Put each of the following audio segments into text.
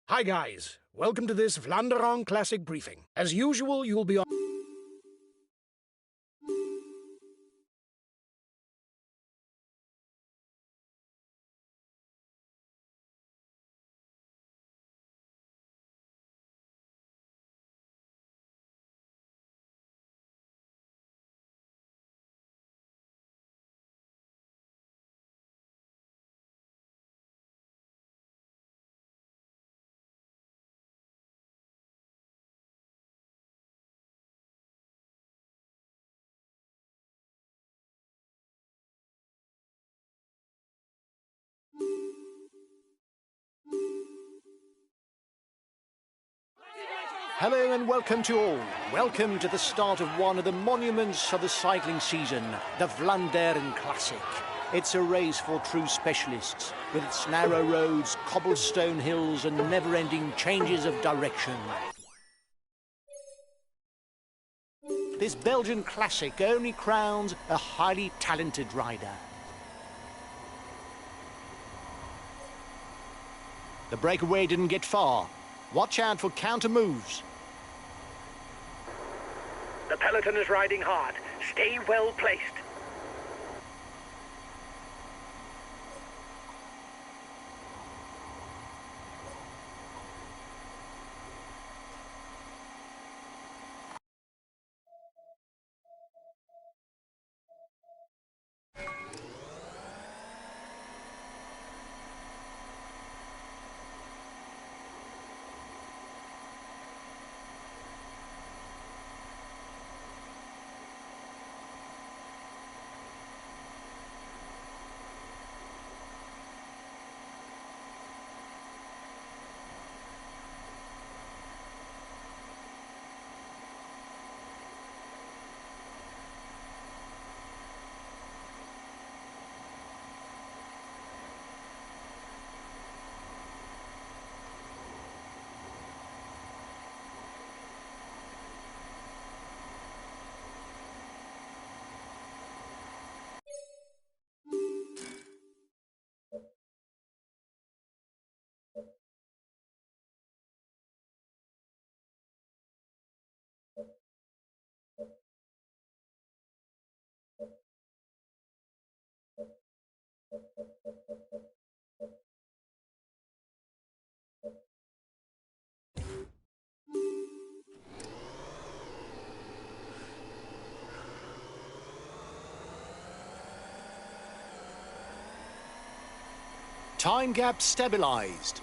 Hi guys, welcome to this Vlaanderen Classic briefing. As usual, you'll be on... Hello and welcome to all. Welcome to the start of one of the monuments of the cycling season, the Vlaanderen Classic. It's a race for true specialists, with its narrow roads, cobblestone hills and never-ending changes of direction. This Belgian classic only crowns a highly talented rider. The breakaway didn't get far. Watch out for counter moves. The peloton is riding hard. Stay well placed. Time gap stabilized.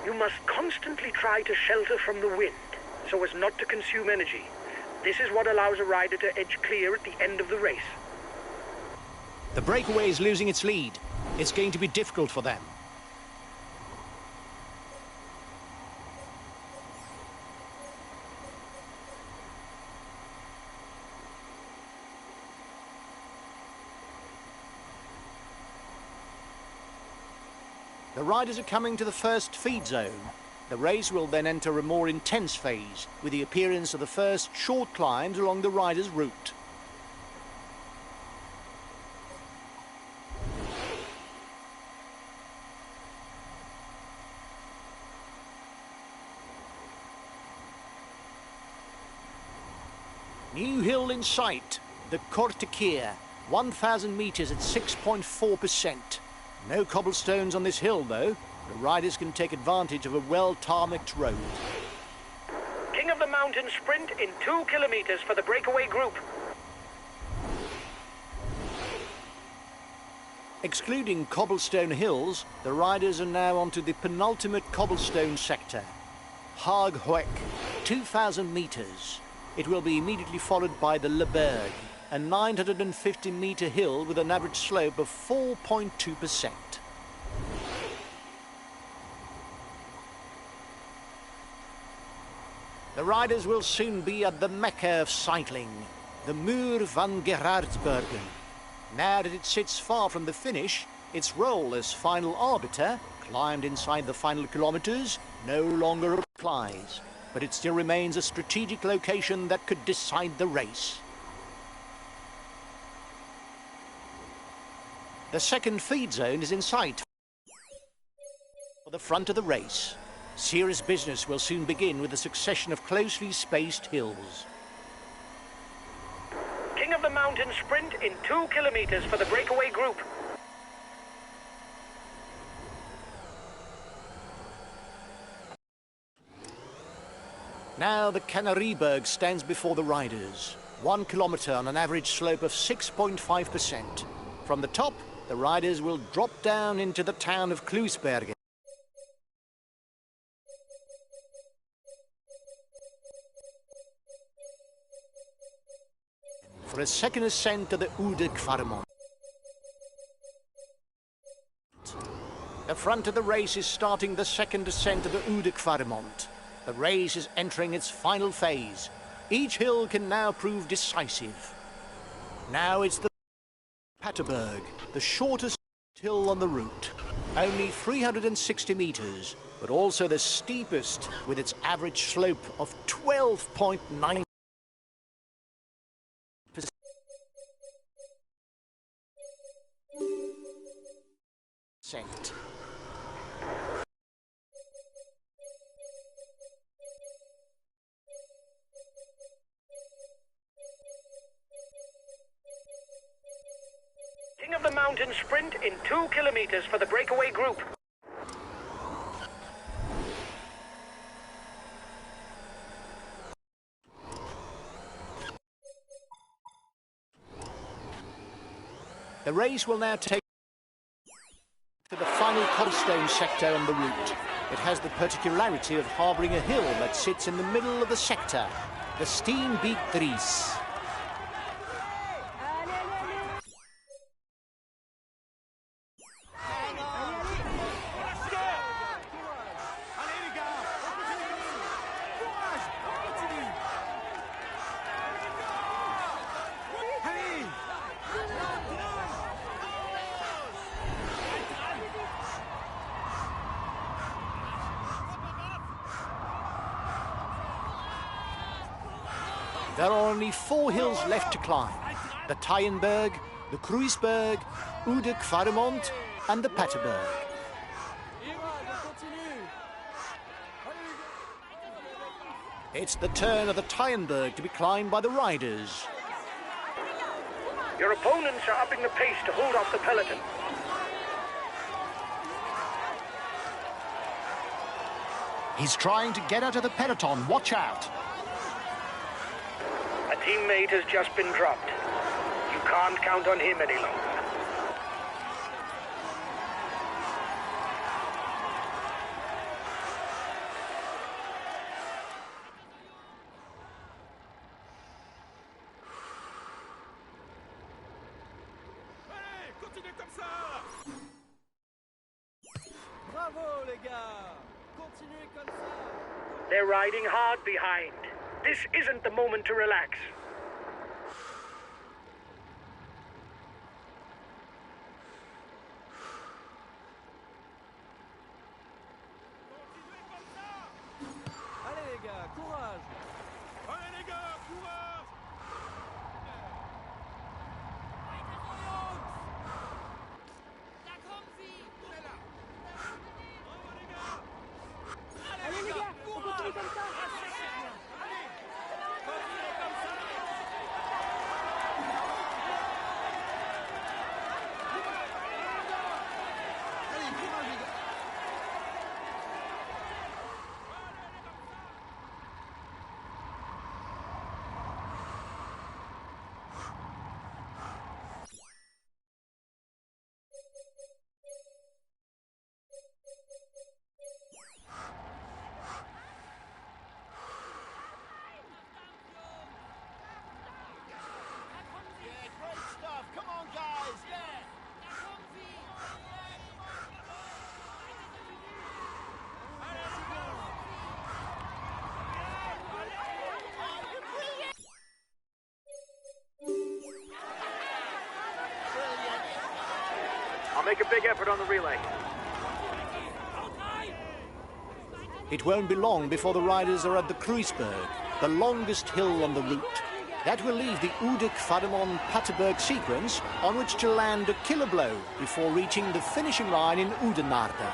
You must constantly try to shelter from the wind, so as not to consume energy. This is what allows a rider to edge clear at the end of the race. The breakaway is losing its lead. It's going to be difficult for them. The riders are coming to the first feed zone. The race will then enter a more intense phase, with the appearance of the first short climbs along the riders' route. New hill in sight, the Korte Keer, 1,000 metres at 6.4%. No cobblestones on this hill, though. The riders can take advantage of a well-tarmacked road. King of the Mountain sprint in 2 kilometers for the breakaway group. Excluding cobblestone hills, the riders are now onto the penultimate cobblestone sector. Haag Hoek, 2,000 metres. It will be immediately followed by the Le Berg, a 950-metre hill with an average slope of 4.2%. The riders will soon be at the mecca of cycling, the Muur van Gerardsbergen. Now that it sits far from the finish, its role as final arbiter, climbed inside the final kilometres, no longer applies. but it still remains a strategic location that could decide the race. The second feed zone is in sight. For the front of the race, serious business will soon begin with a succession of closely spaced hills. King of the Mountain sprint in 2 kilometers for the breakaway group. Now the Canarieberg stands before the riders. 1 kilometer on an average slope of 6.5%. From the top, the riders will drop down into the town of Kluisbergen. For a second ascent to the Oude Kvaremont. The front of the race is starting the second ascent to the Oude Kvaremont. The race is entering its final phase. Each hill can now prove decisive. Now it's the Paterberg, the shortest hill on the route. Only 360 meters, but also the steepest with its average slope of 12.9%. King of the Mountain sprint in 2 kilometers for the breakaway group. The race will now take to the final cobblestone sector on the route. It has the particularity of harbouring a hill that sits in the middle of the sector, the Steenbeek Dries. There are only 4 hills left to climb. The Tyenberg, the Kruisberg, Oude Kvaremont and the Paterberg. It's the turn of the Tyenberg to be climbed by the riders. Your opponents are upping the pace to hold off the peloton. He's trying to get out of the peloton. Watch out. A teammate has just been dropped. You can't count on him any longer. They're riding hard behind. This isn't the moment to relax. Allez les gars, courage! Allez les gars, courage! Allez les gars, on continue comme ça! I'll make a big effort on the relay. It won't be long before the riders are at the Kruisberg, the longest hill on the route. That will leave the Udik-Vadermond-Paterberg sequence on which to land a killer blow before reaching the finishing line in Oudenaarde.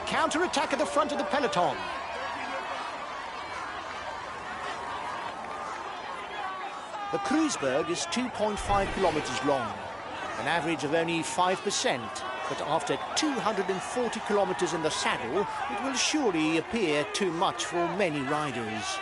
Counter-attack at the front of the peloton. The Kruisberg is 2.5 kilometers long, an average of only 5%, but after 240 kilometers in the saddle, it will surely appear too much for many riders.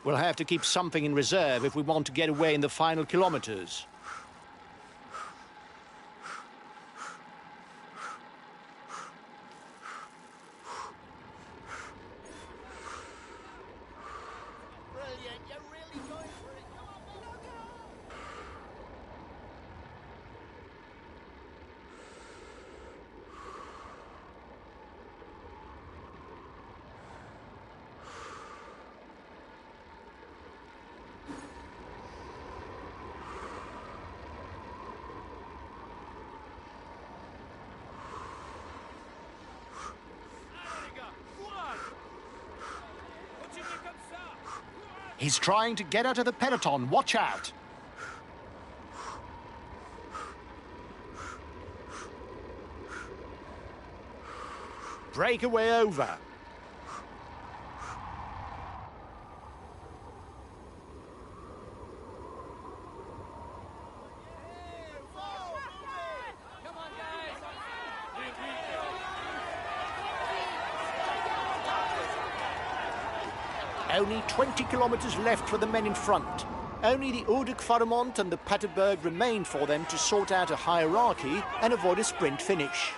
We'll have to keep something in reserve if we want to get away in the final kilometers. Brilliant, you're really going for it. Come on, go, go! He's trying to get out of the peloton. Watch out. Breakaway over. Only 20 kilometers left for the men in front. Only the Udik-Vadermond and the Paterberg remain for them to sort out a hierarchy and avoid a sprint finish.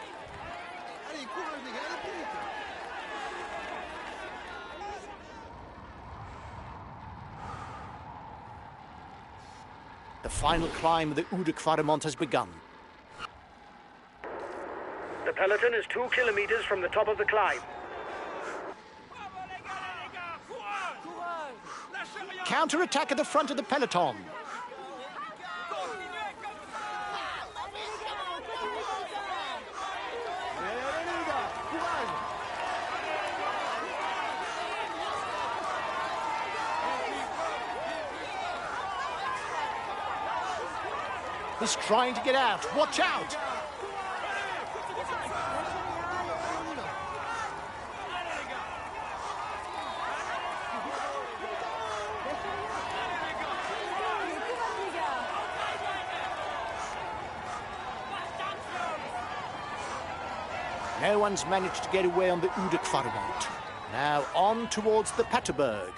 The final climb of the Udik-Vadermond has begun. The peloton is 2 kilometers from the top of the climb. Counter-attack at the front of the peloton. He's trying to get out. Watch out! No one's managed to get away on the Udik-Vadermond. Now on towards the Paterberg.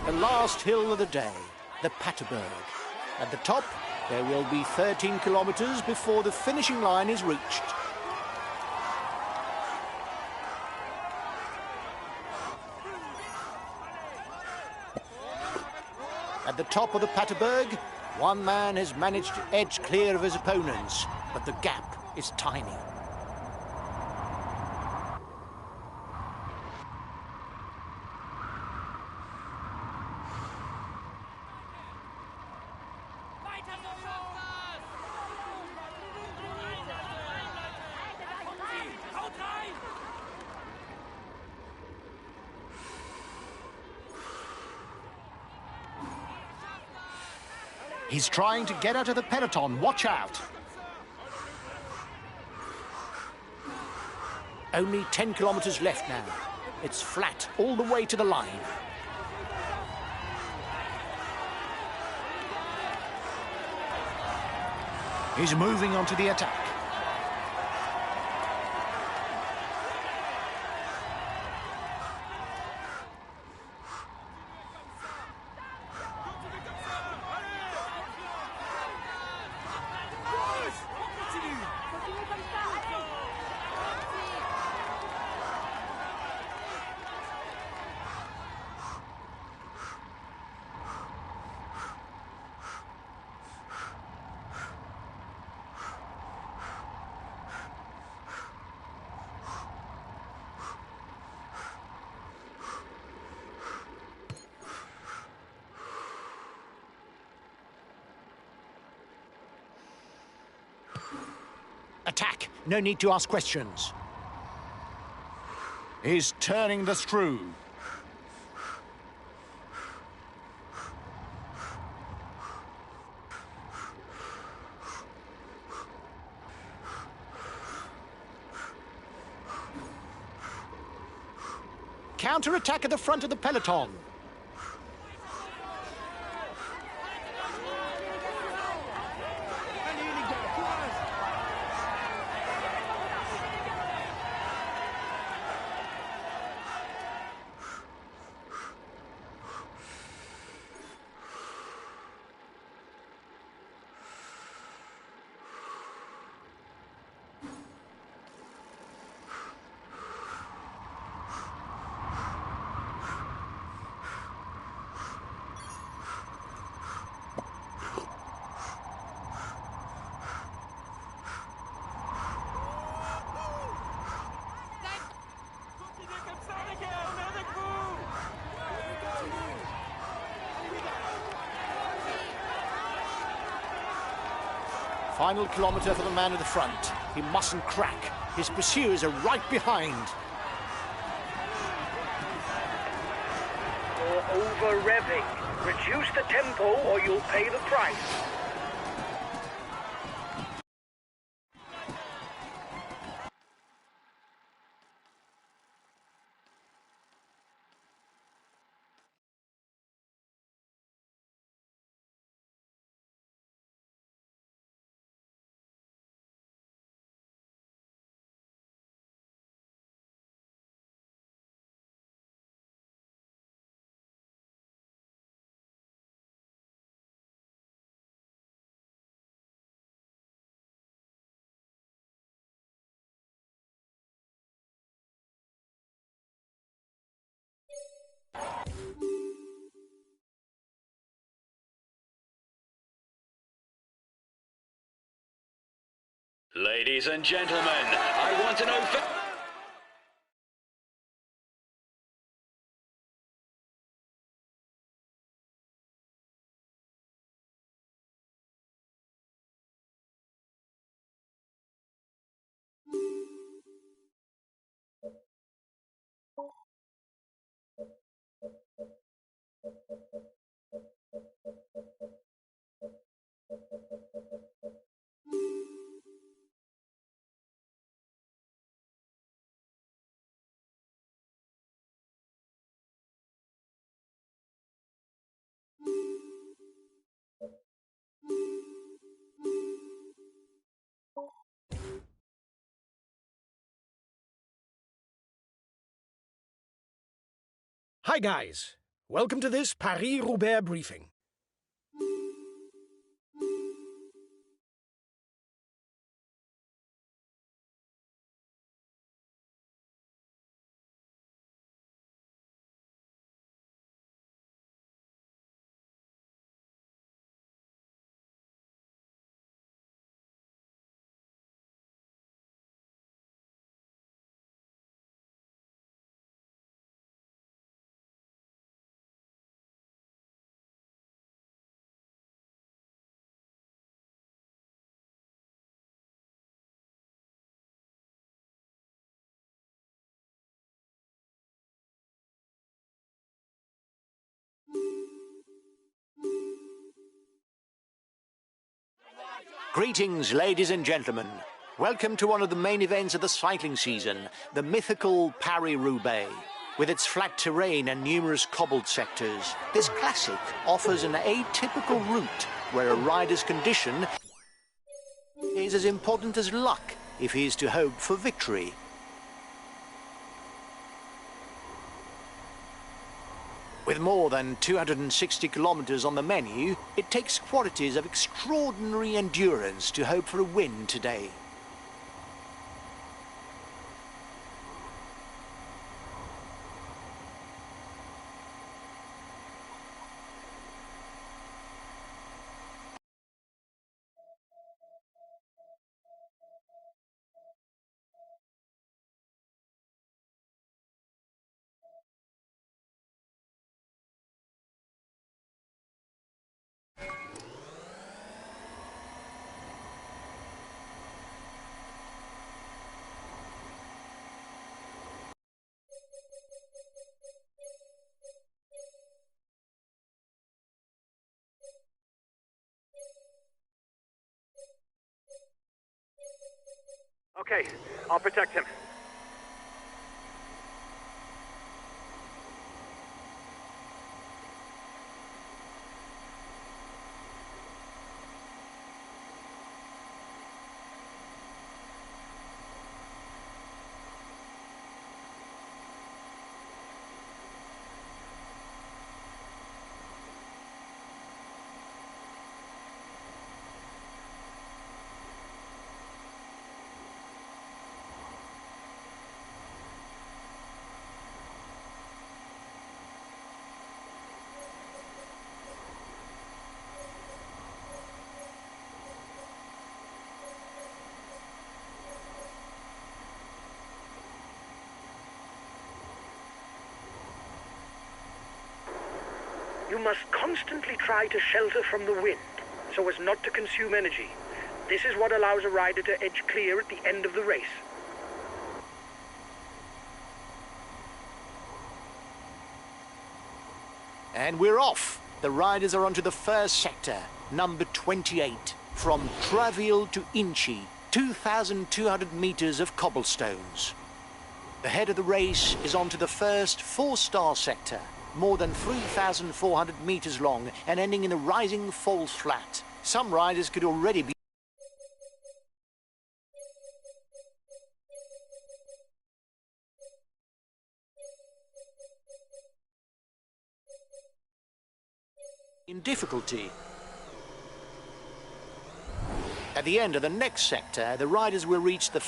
The last hill of the day, the Paterberg. At the top, there will be 13 kilometers before the finishing line is reached. At the top of the Paterberg, one man has managed to edge clear of his opponents, but the gap is tiny. He's trying to get out of the peloton. Watch out. Only 10 kilometers left now. It's flat all the way to the line. He's moving on to the attack. Attack. No need to ask questions. He's turning the screw. Counter-attack at the front of the peloton. Final kilometre for the man at the front. He mustn't crack. His pursuers are right behind. You're over-revving. Reduce the tempo or you'll pay the price. Ladies and gentlemen, I want to know... Hi guys, welcome to this Paris-Roubaix briefing. Greetings, ladies and gentlemen. Welcome to one of the main events of the cycling season, the mythical Paris-Roubaix. With its flat terrain and numerous cobbled sectors, this classic offers an atypical route where a rider's condition is as important as luck if he is to hope for victory. With more than 260 kilometers on the menu, it takes qualities of extraordinary endurance to hope for a win today. Okay, I'll protect him. You must constantly try to shelter from the wind, so as not to consume energy. This is what allows a rider to edge clear at the end of the race. And we're off. The riders are onto the first sector, number 28, from Traville to Inchy, 2,200 meters of cobblestones. The head of the race is onto the first four-star sector, more than 3,400 meters long and ending in a rising falls flat. Some riders could already be in difficulty. At the end of the next sector, the riders will reach the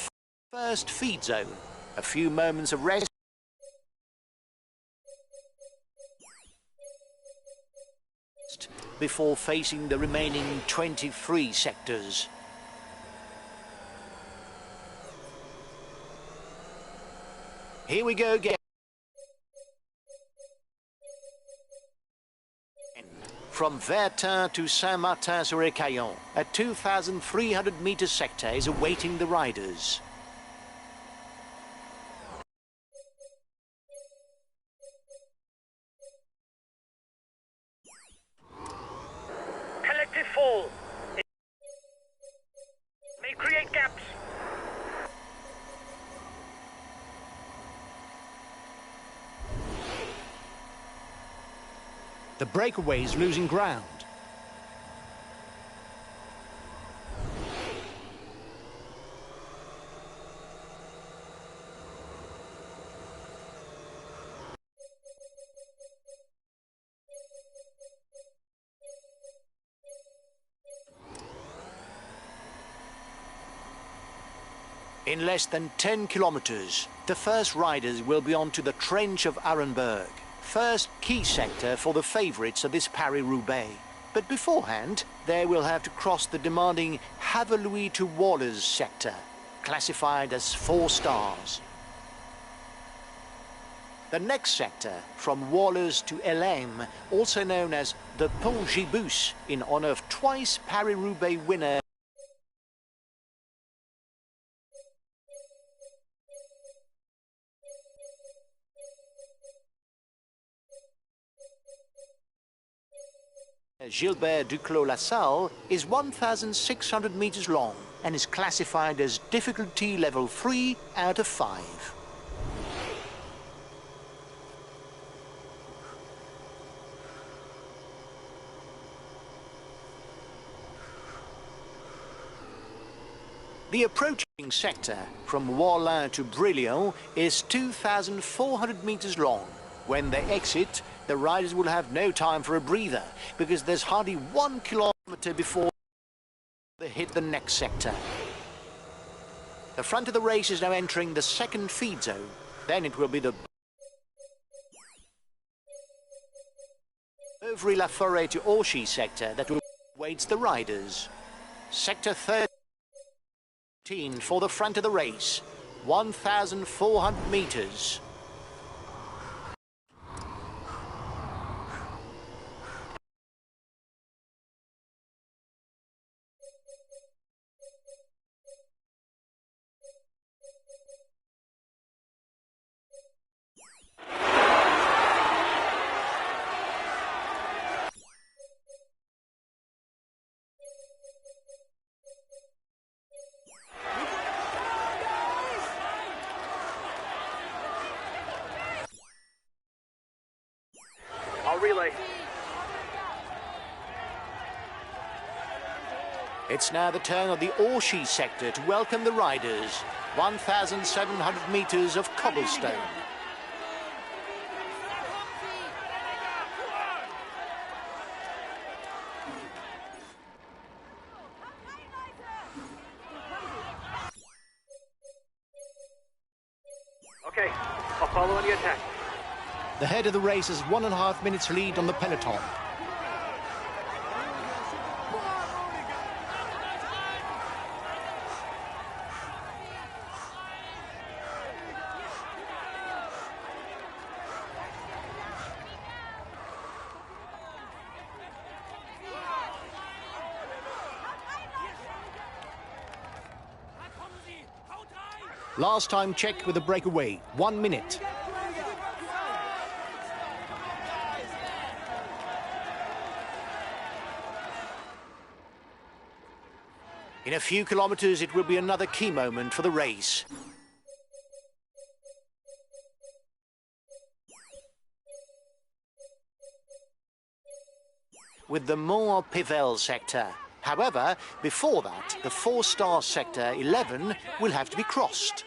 first feed zone. A few moments of rest before facing the remaining 23 sectors. Here we go again. From Vertin to Saint-Martin-sur-Écaillon, a 2,300 meter sector is awaiting the riders. Collective fall. It may create gaps. The breakaway is losing ground. In less than 10 kilometers, the first riders will be onto the trench of Arenberg. First key sector for the favourites of this Paris-Roubaix. But beforehand, they will have to cross the demanding Haveluy to Wallers sector, classified as 4 stars. The next sector, from Wallers to Elem, also known as the Pont Gibus, in honour of twice Paris-Roubaix winner Gilbert Duclos-Lassalle is 1,600 meters long and is classified as difficulty level 3 out of 5. The approaching sector from Warlin to Brillion is 2,400 meters long. When they exit, the riders will have no time for a breather because there's hardly 1 kilometer before they hit the next sector. The front of the race is now entering the second feed zone. Then it will be the Beuvry-la-Forêt to Orchy sector that will awaits the riders. Sector 13 for the front of the race, 1,400 meters. I'll relay. It's now the turn of the Orchy sector to welcome the riders. 1,700 meters of cobblestone. Okay, I'll follow any attack. The head of the race has 1.5 minutes lead on the peloton. Last time check with a breakaway, 1 minute. In a few kilometers, it will be another key moment for the race. With the Mont-Pivel sector. However, before that, the 4-star sector 11 will have to be crossed.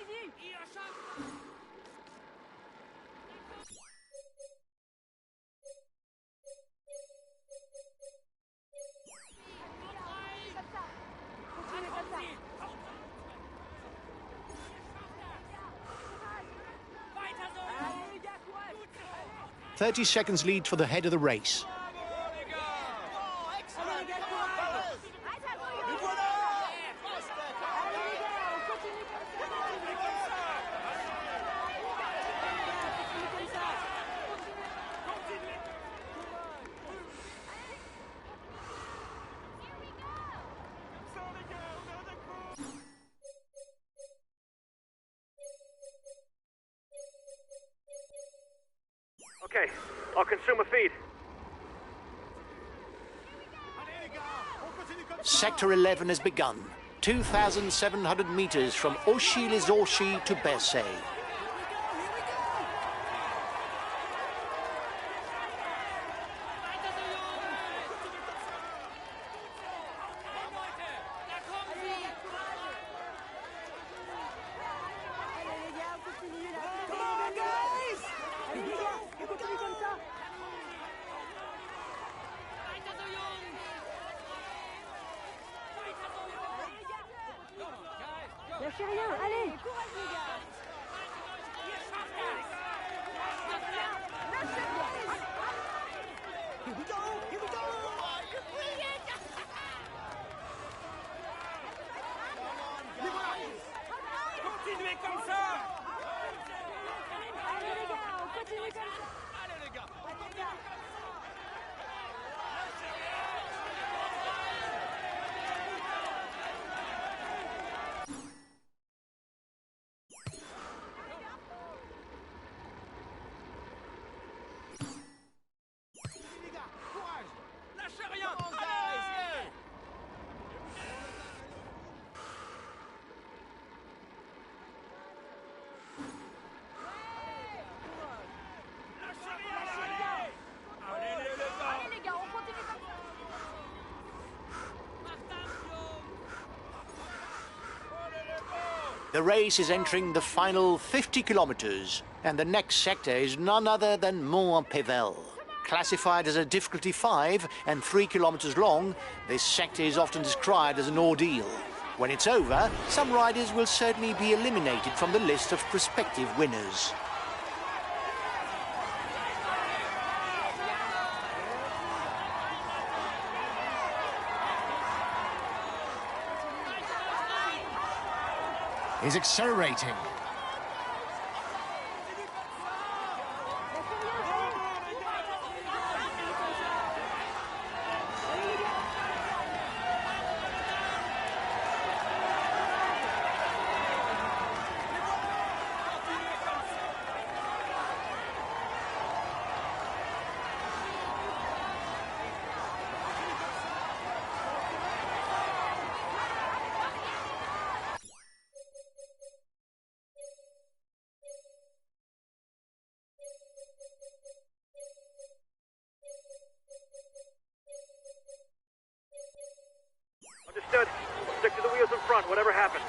"30 seconds lead for the head of the race. Okay, I'll consume a feed. Sector 11 has begun. 2,700 meters from Auchy-les-Orchy to Bercy. Lâchez rien, allez! Continuez comme ça! Allez les gars, on continue comme ça! Allez les gars! Lâchez rien! The race is entering the final 50 kilometers, and the next sector is none other than Mont-Pével. Classified as a difficulty 5 and 3 kilometers long, this sector is often described as an ordeal. When it's over, some riders will certainly be eliminated from the list of prospective winners. Is accelerating. Understood. Stick to the wheels in front, whatever happens.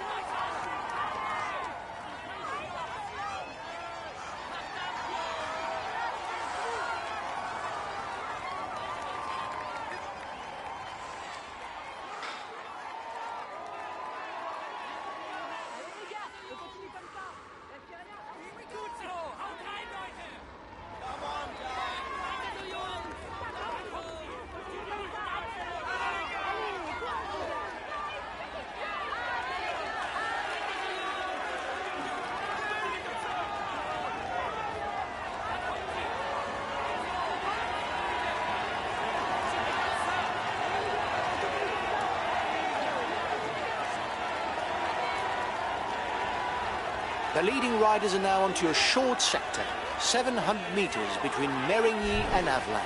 The leading riders are now onto a short sector, 700 meters between Mérigny and Avelin.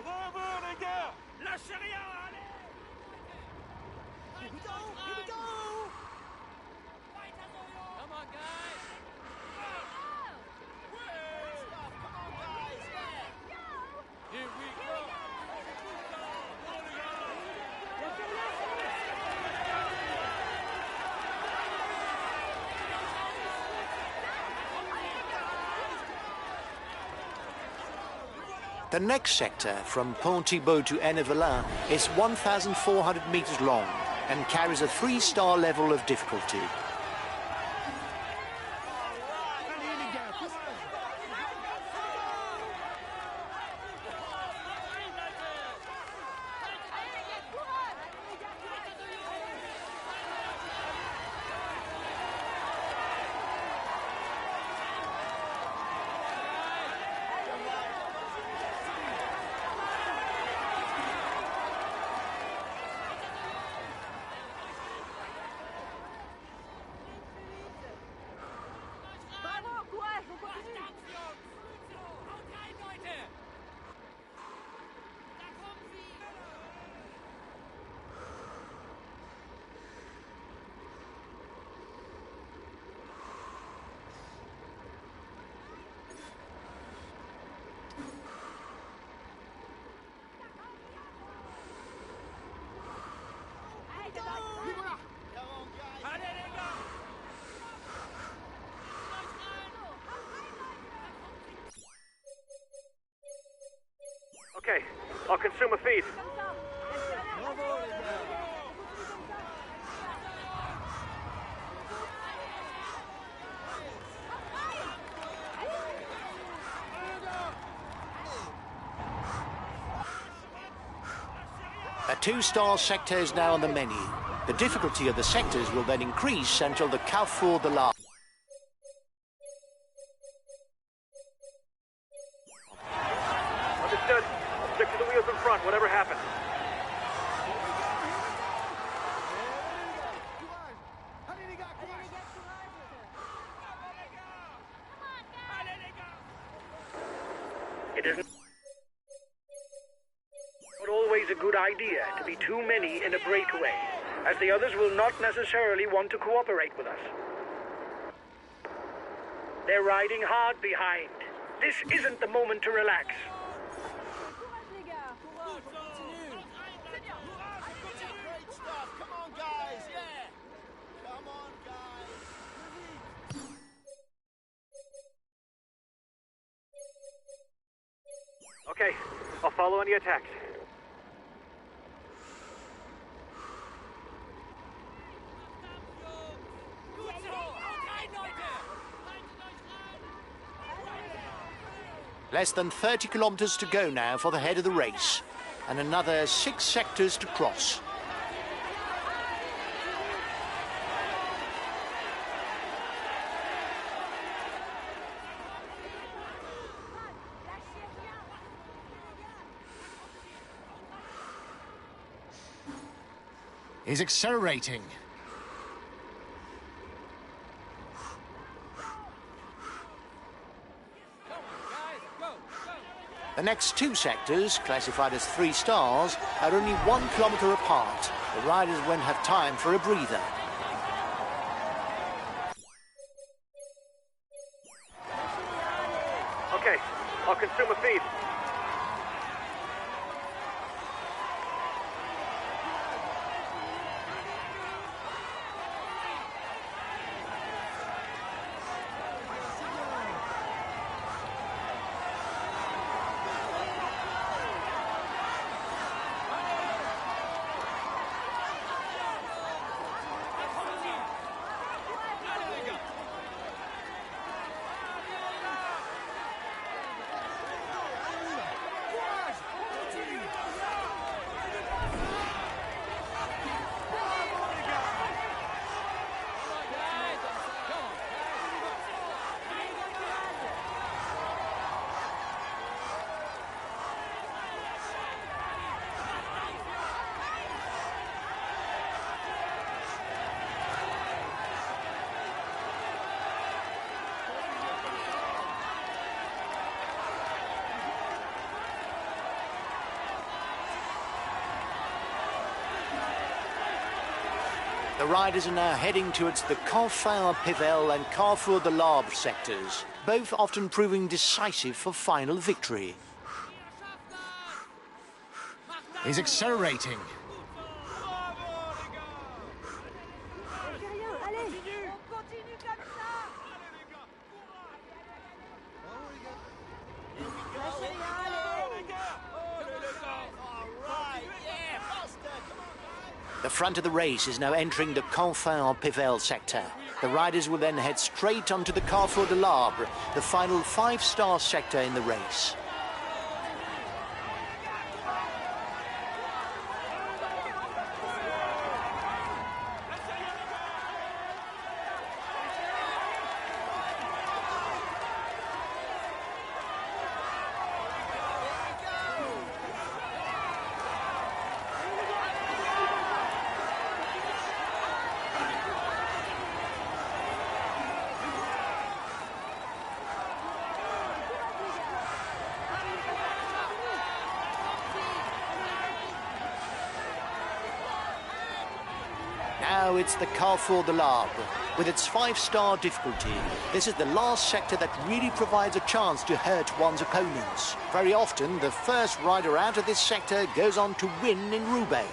Bravo les gars! Lâchez rien, allez! Here we go! Here we go! Come on, guys! Here we go! The next sector, from Pont-Thibault to Ennevelin, is 1,400 meters long and carries a 3-star level of difficulty. Okay, I'll consume a feed. A 2-star sector is now on the menu. The difficulty of the sectors will then increase until the Carrefour de la... Understood. Stick to the wheels in front, whatever happens. It isn't... a good idea to be too many in a breakaway, as the others will not necessarily want to cooperate with us. They're riding hard behind. This isn't the moment to relax. Courage, les gars. Courage, on continue. Great stuff. Come on, guys. Yeah. Come on, guys. Okay, I'll follow any attacks. Less than 30 kilometers to go now for the head of the race, and another 6 sectors to cross. He's accelerating. The next 2 sectors, classified as 3 stars, are only 1 kilometer apart. The riders won't have time for a breather. Okay, I'll consume a feed. The riders are now heading towards the Canfin-Pével and Carrefour de l'Arbre sectors, both often proving decisive for final victory. He's accelerating. Lâchez rien, allez. On continue comme ça. Lâchez rien, allez. The front of the race is now entering the Canfin-Pével sector. The riders will then head straight onto the Carrefour de l'Arbre, the final 5-star sector in the race. Now it's the Carrefour de l'Arbre. With its 5-star difficulty, this is the last sector that really provides a chance to hurt one's opponents. Very often, the first rider out of this sector goes on to win in Roubaix.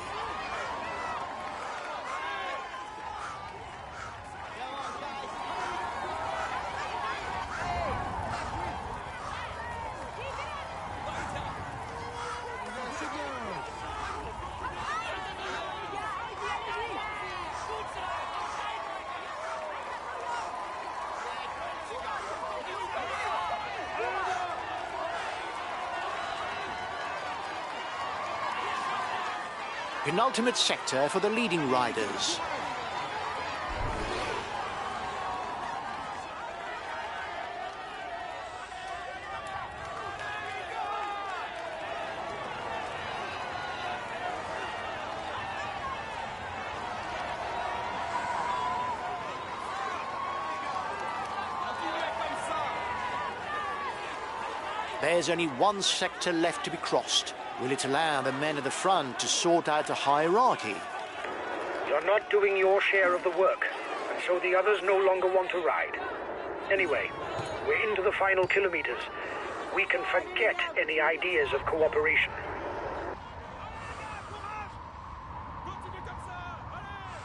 Penultimate sector for the leading riders. There's only 1 sector left to be crossed. Will it allow the men at the front to sort out a hierarchy? You're not doing your share of the work, and so the others no longer want to ride. Anyway, we're into the final kilometers. We can forget any ideas of cooperation. Continue comme ça. Allez.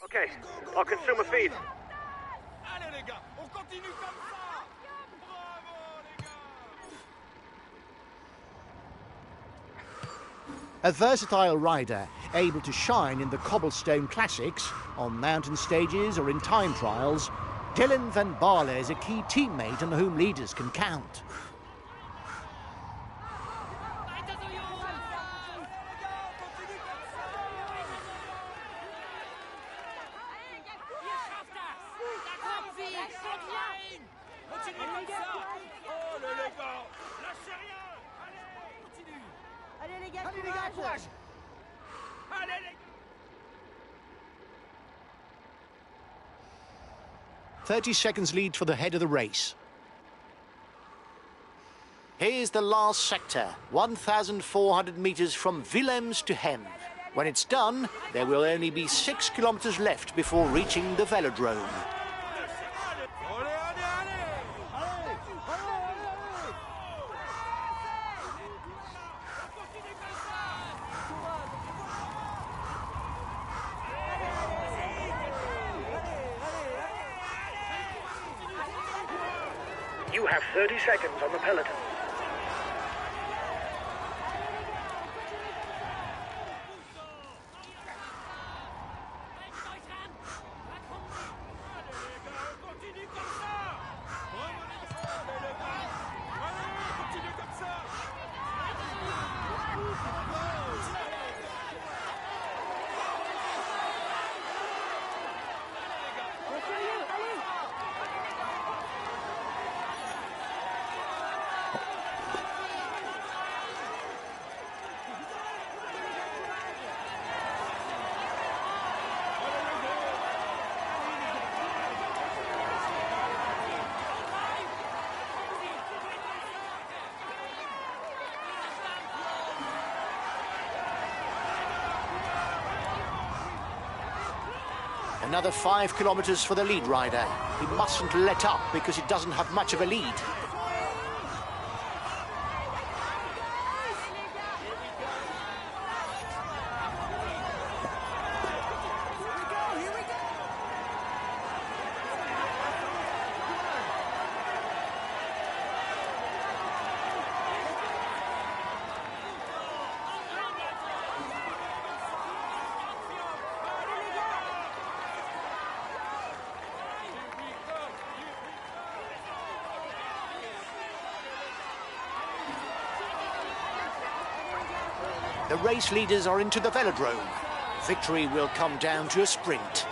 Okay, I'll consume a feed. Allez les gars, on continue comme ça. Bravo les gars. A versatile rider, able to shine in the cobblestone classics, on mountain stages or in time trials, Dylan van Baarle is a key teammate on whom leaders can count. Continue comme ça. Oh les gars, lâchez rien. Allez, continue. Allez les gars, courage. Allez les gars. 30 seconds lead for the head of the race. Here's the last sector, 1,400 metres from Willems to Hem. When it's done, there will only be 6 kilometres left before reaching the velodrome. Allez, allez, allez. Continue comme ça. You have 30 seconds on the peloton. Continue comme ça. Bravo les gars. Allez les gars. Allez, continue comme ça. Another 5 kilometres for the lead rider. He mustn't let up because he doesn't have much of a lead. The race leaders are into the velodrome. Victory will come down to a sprint.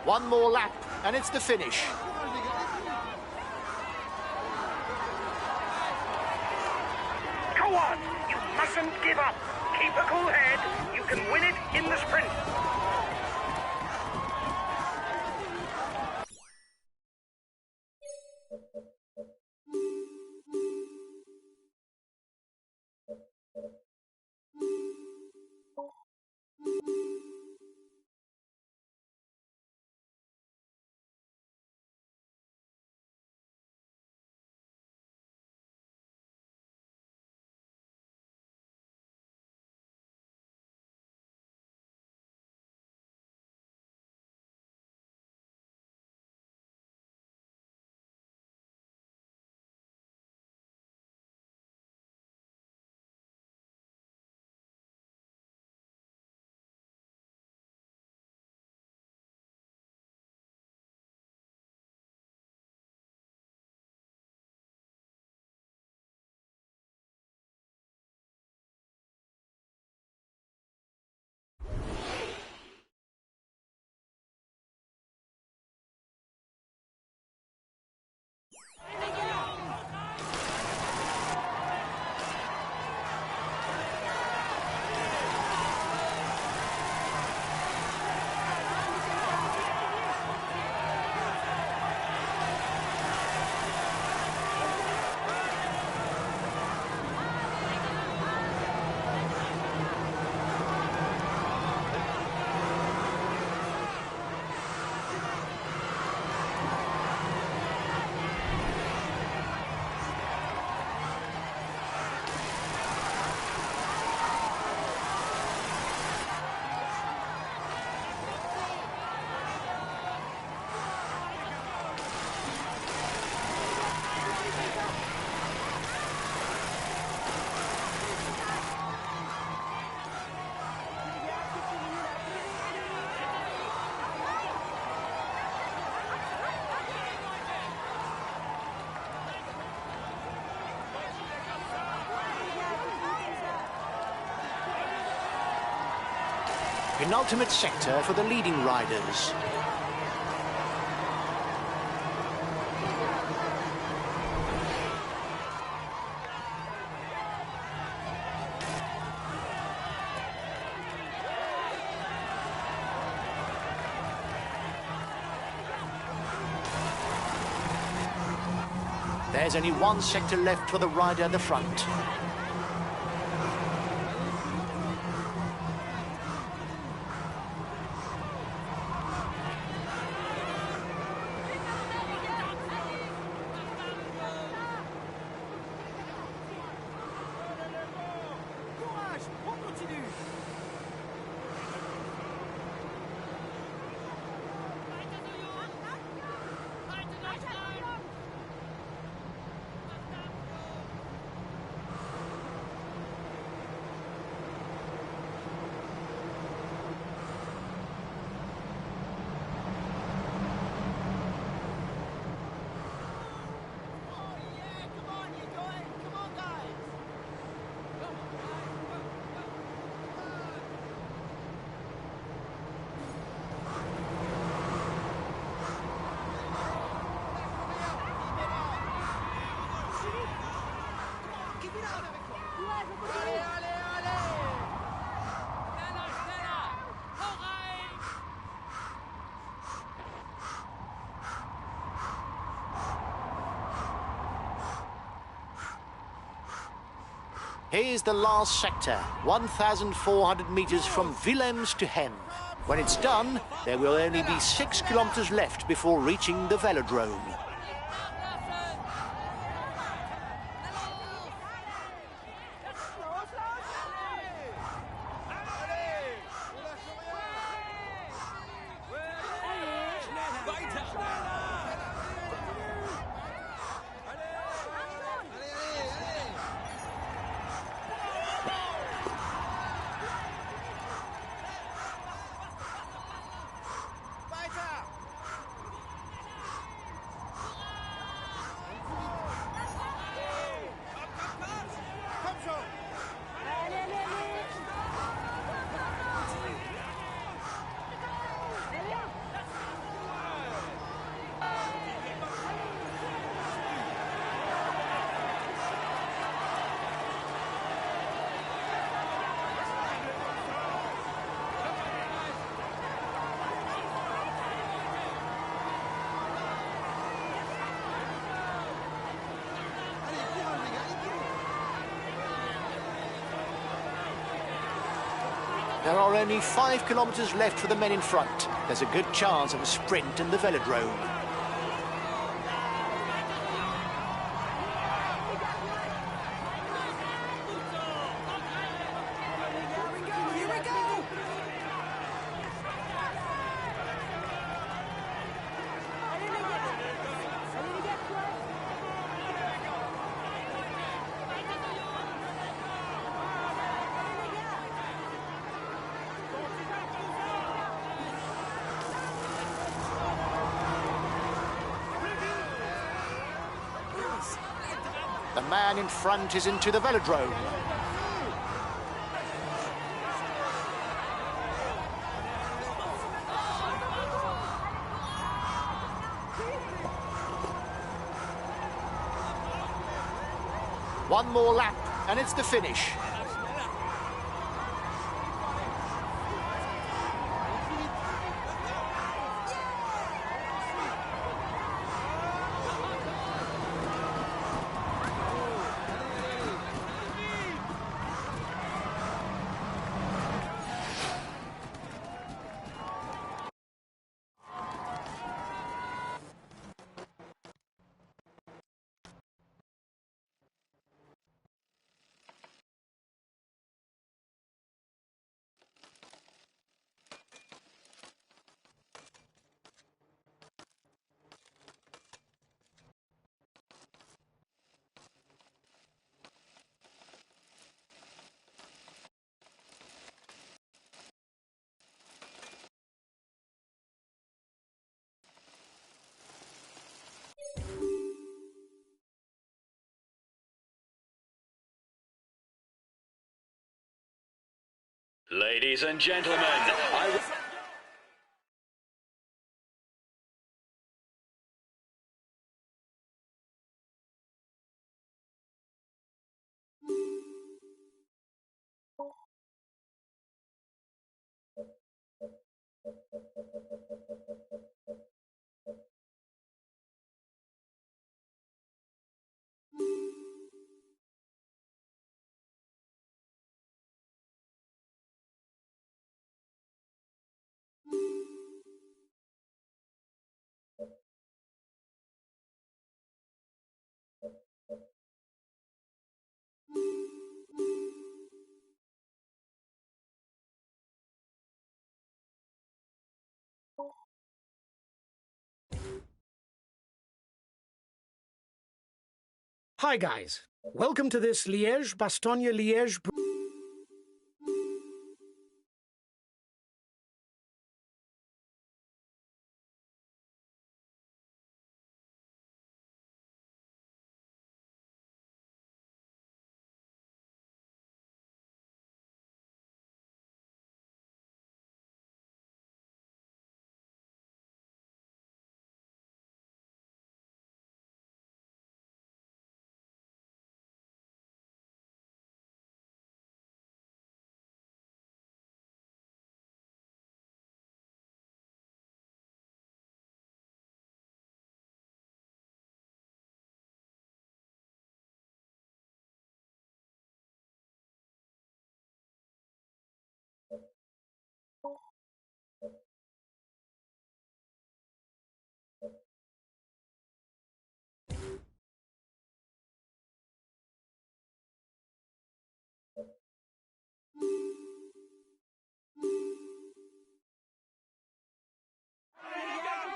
One more lap and it's the finish. Go on! You mustn't give up. Keep a cool head. You can win it in the sprint. Penultimate sector for the leading riders. There's only one sector left for the rider at the front. Courage, on continue. Here's the last sector, 1,400 metres from Willems to Hen. When it's done, there will only be 6 kilometres left before reaching the velodrome. There are only 5 kilometres left for the men in front. There's a good chance of a sprint in the velodrome. The man in front is into the velodrome. One more lap and it's the finish. Ladies and gentlemen, I... Hi guys, welcome to this Liège-Bastogne-Liège.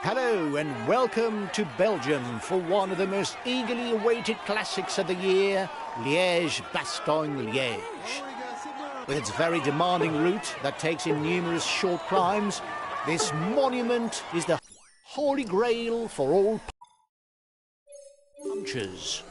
Hello and welcome to Belgium for one of the most eagerly awaited classics of the year, Liège-Bastogne-Liège. With its very demanding route that takes in numerous short climbs, this monument is the holy grail for all punchers.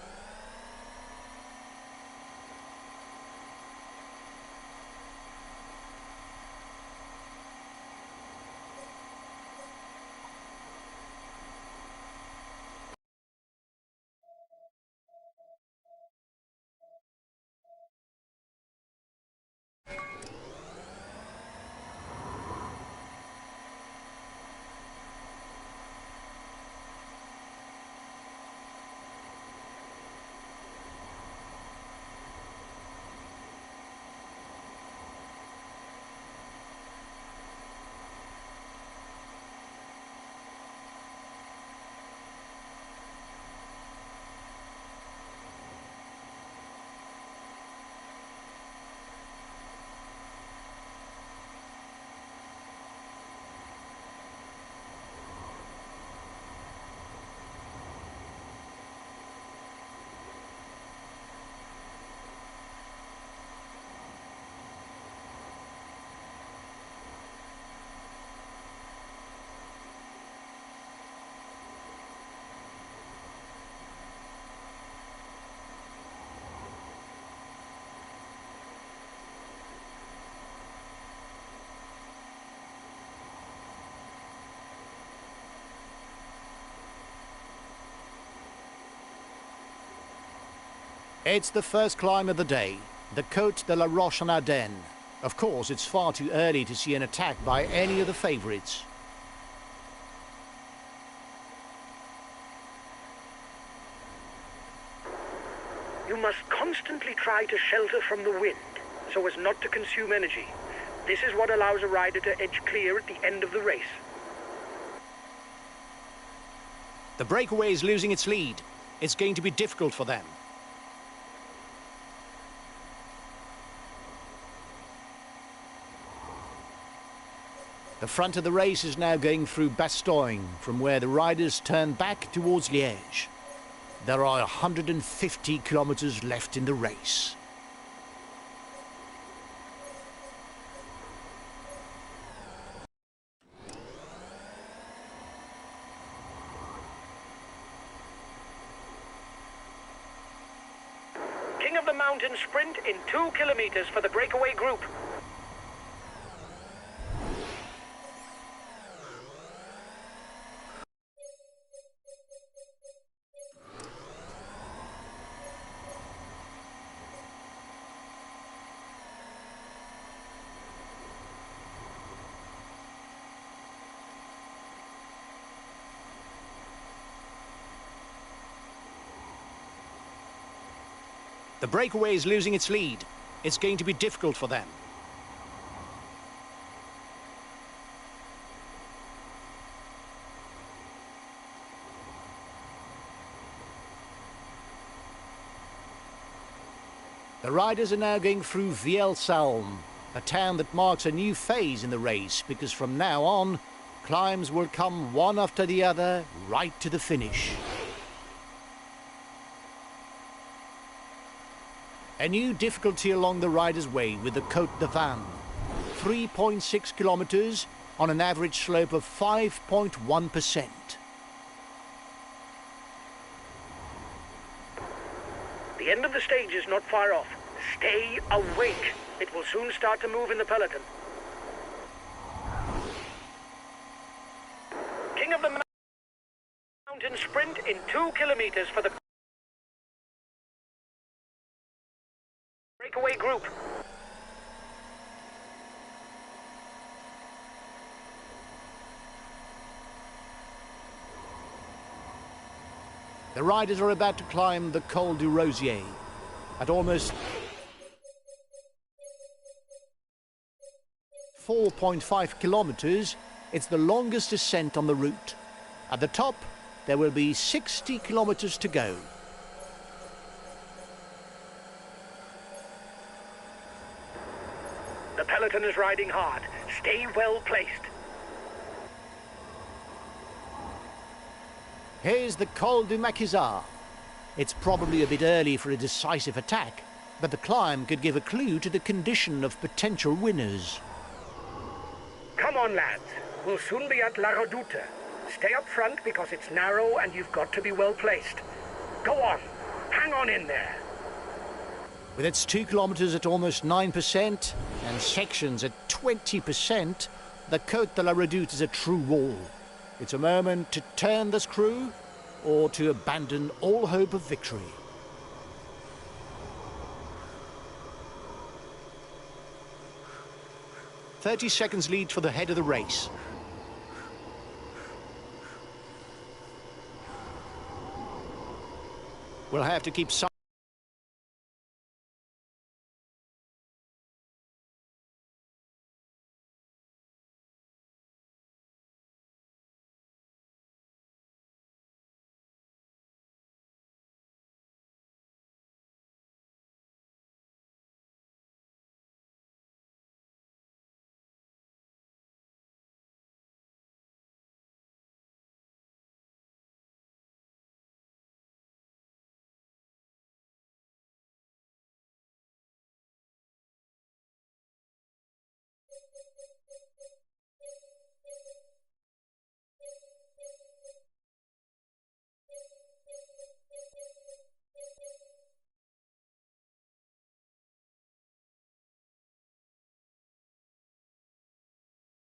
It's the first climb of the day, the Côte de la Roche-en-Ardenne. Of course, it's far too early to see an attack by any of the favourites. You must constantly try to shelter from the wind, so as not to consume energy. This is what allows a rider to edge clear at the end of the race. The breakaway is losing its lead. It's going to be difficult for them. The front of the race is now going through Bastogne, from where the riders turn back towards Liège. There are 150 kilometers left in the race. King of the Mountain sprint in 2 kilometers for the breakaway group. The breakaway is losing its lead. It's going to be difficult for them. The riders are now going through Vielsalm, a town that marks a new phase in the race, because from now on, climbs will come one after the other, right to the finish. A new difficulty along the riders' way with the Côte de Vannes. 3.6 kilometres on an average slope of 5.1%. The end of the stage is not far off. Stay awake. It will soon start to move in the peloton. King of the Mountain sprint in 2 kilometers for the breakaway group. The riders are about to climb the Col du Rosier at almost 4.5 kilometres. It's the longest ascent on the route. At the top, there will be 60 kilometres to go. The peloton is riding hard. Stay well placed. Here's the Col du Maquisard. It's probably a bit early for a decisive attack, but the climb could give a clue to the condition of potential winners. Come on, lads. We'll soon be at La Redoute. Stay up front because it's narrow and you've got to be well placed. Go on. Hang on in there. With its 2 kilometres at almost 9% and sections at 20%, the Côte de la Redoute is a true wall. It's a moment to turn the screw or to abandon all hope of victory. "30 seconds lead for the head of the race. We'll have to keep silent.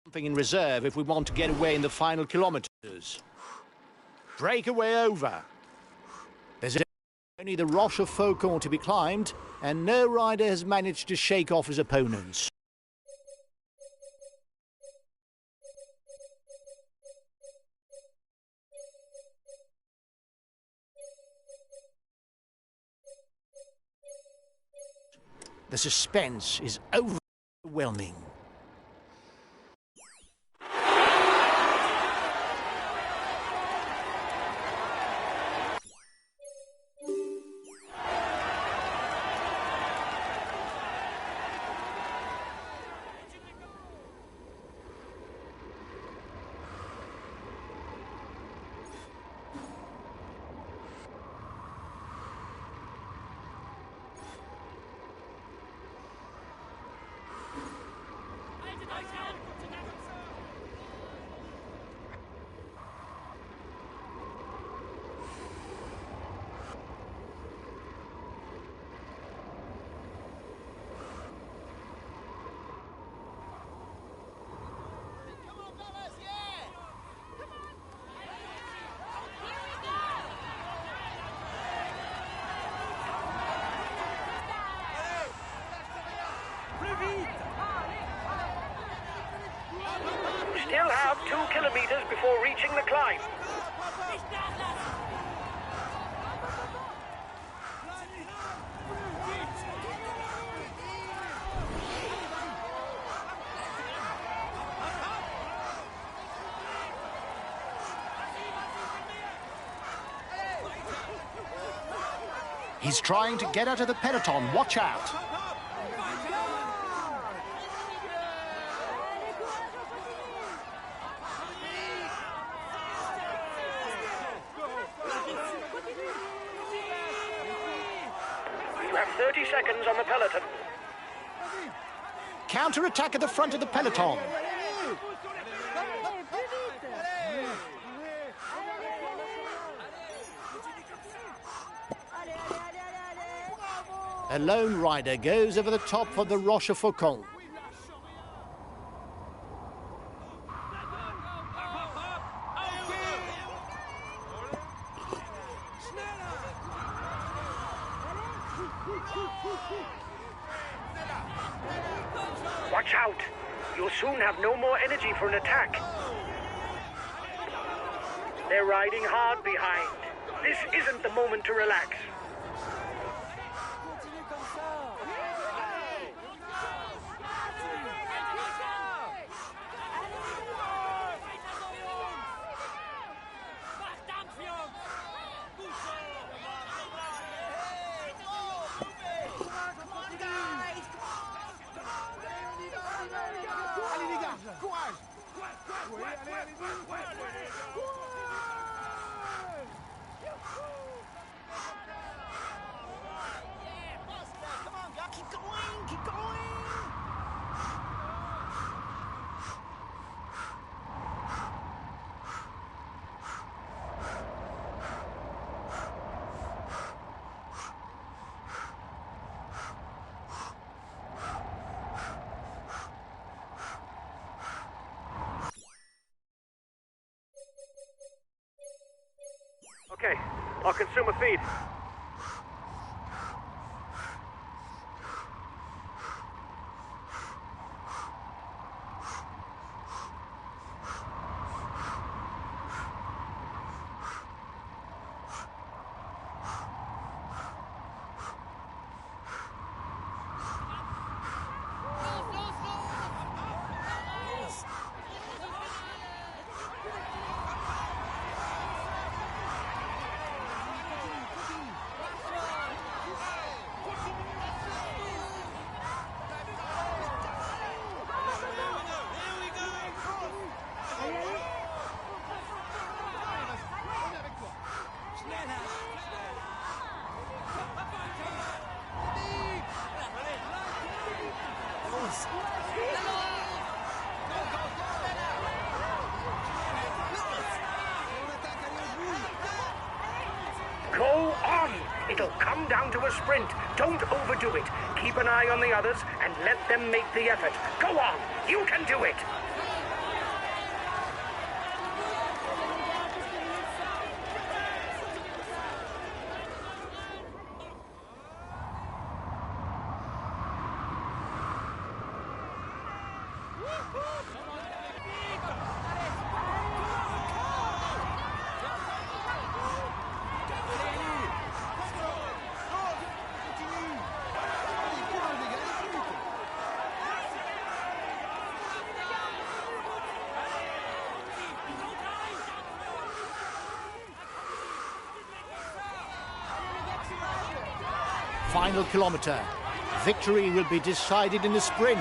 Something in reserve if we want to get away in the final kilometres. Breakaway over. There's only the Roche of Faucon to be climbed, and no rider has managed to shake off his opponents. The suspense is overwhelming. Still have 2 kilometers before reaching the climb. He's trying to get out of the peloton. Watch out. You have 30 seconds on the peloton. Counter-attack at the front of the peloton. A lone rider goes over the top of the Rochefoucauld. Watch out! You'll soon have no more energy for an attack. They're riding hard behind. This isn't the moment to relax. Okay, I'll consume a feed. Go on! It'll come down to a sprint. Don't overdo it. Keep an eye on the others and let them make the effort. Go on! You can do it! Final kilometre. Victory will be decided in the sprint.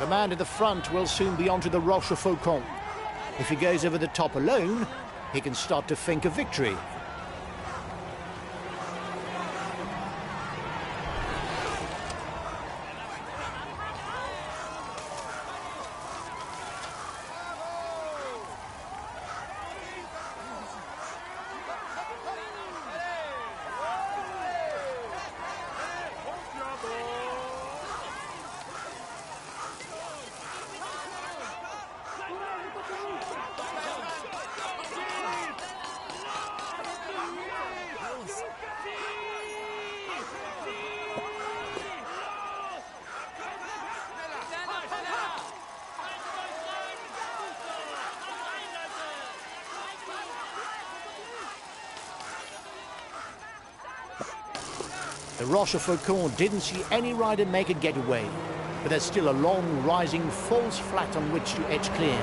The man at the front will soon be onto the Rochefoucauld. If he goes over the top alone, he can start to think of victory. The Rochefoucauld didn't see any rider make a getaway, but there's still a long, rising, false flat on which to edge clear.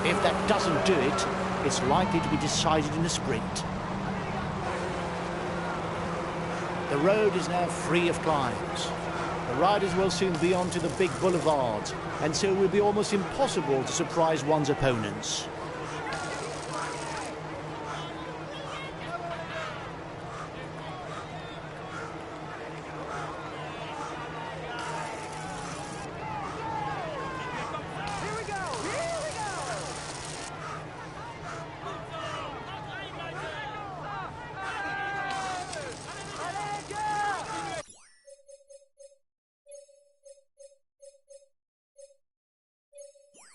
If that doesn't do it, it's likely to be decided in a sprint. The road is now free of climbs. The riders will soon be onto the big boulevards, and so it will be almost impossible to surprise one's opponents.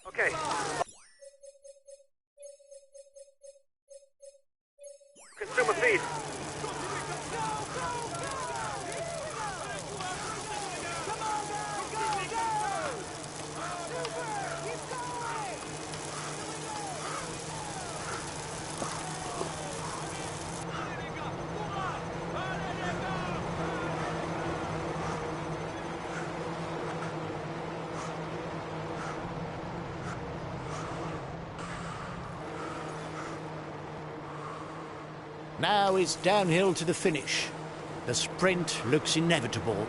Okay. Consumer feed. Now it's downhill to the finish. The sprint looks inevitable.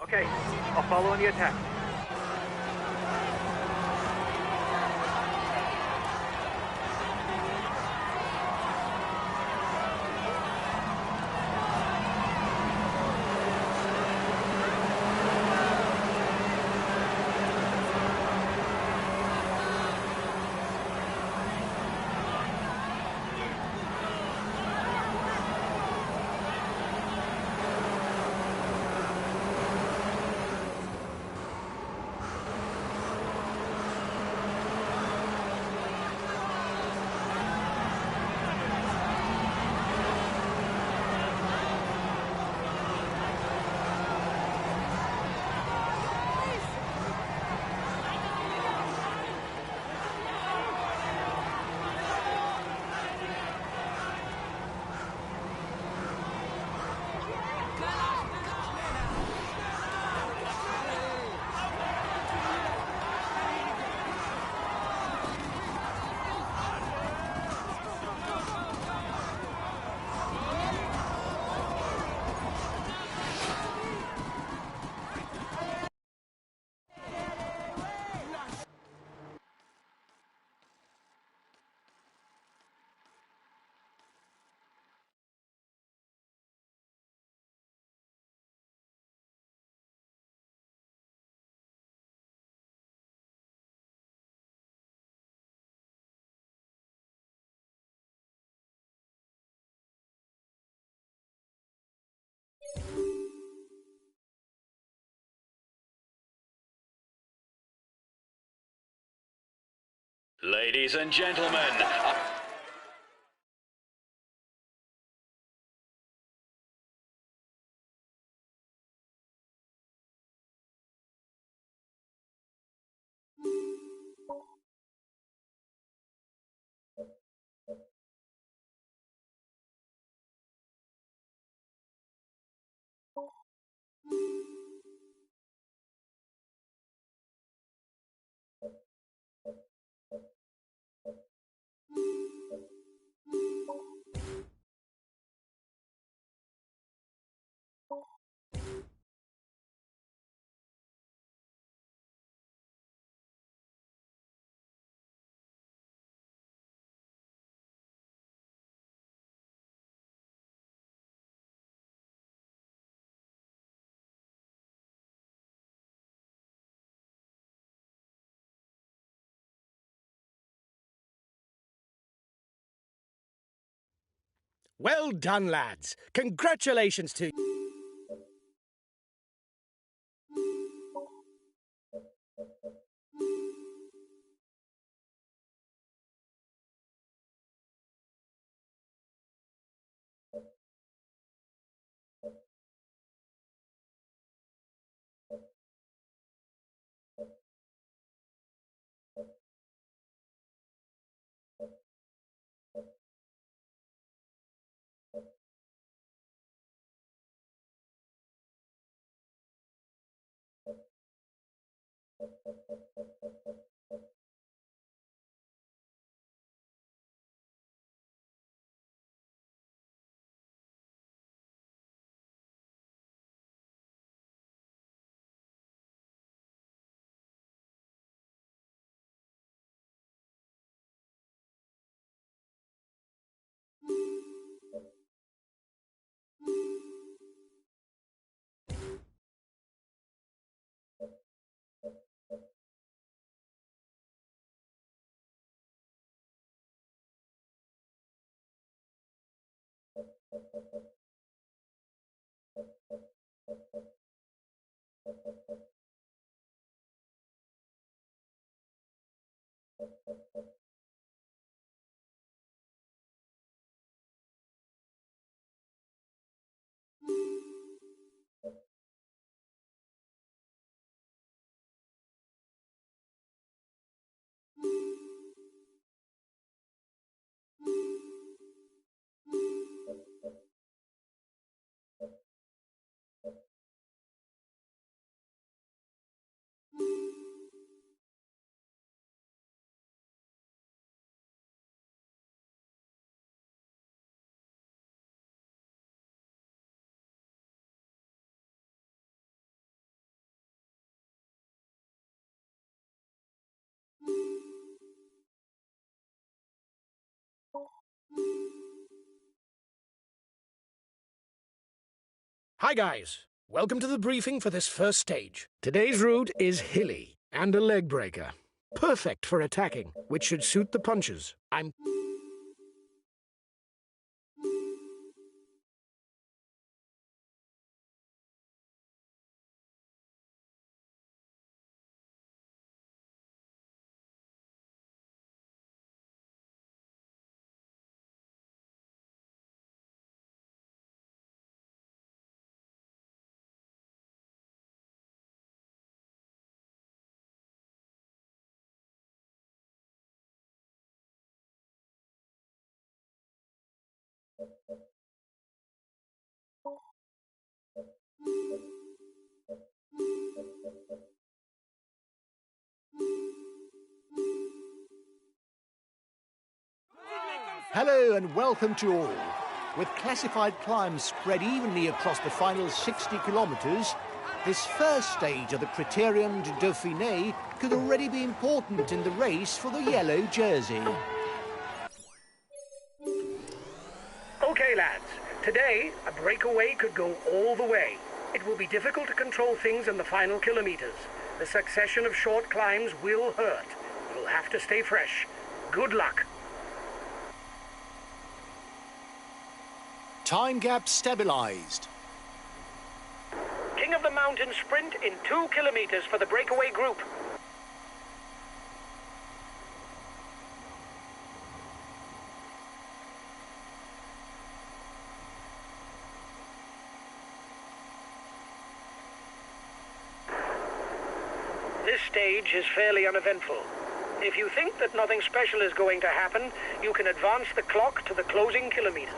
Okay, I'll follow on the attack. Ladies and gentlemen, Well done, lads. Congratulations to you. Hi, guys. Welcome to the briefing for this first stage. Today's route is hilly and a leg breaker. Perfect for attacking, which should suit the punchers. Hello and welcome to all. With classified climbs spread evenly across the final 60 kilometres, this first stage of the Criterium du Dauphiné could already be important in the race for the yellow jersey. Okay, lads. Today, a breakaway could go all the way. It will be difficult to control things in the final kilometres. The succession of short climbs will hurt. You'll have to stay fresh. Good luck. Time gap stabilised. King of the Mountain sprint in 2 kilometres for the breakaway group. this stage is fairly uneventful. If you think that nothing special is going to happen, you can advance the clock to the closing kilometers.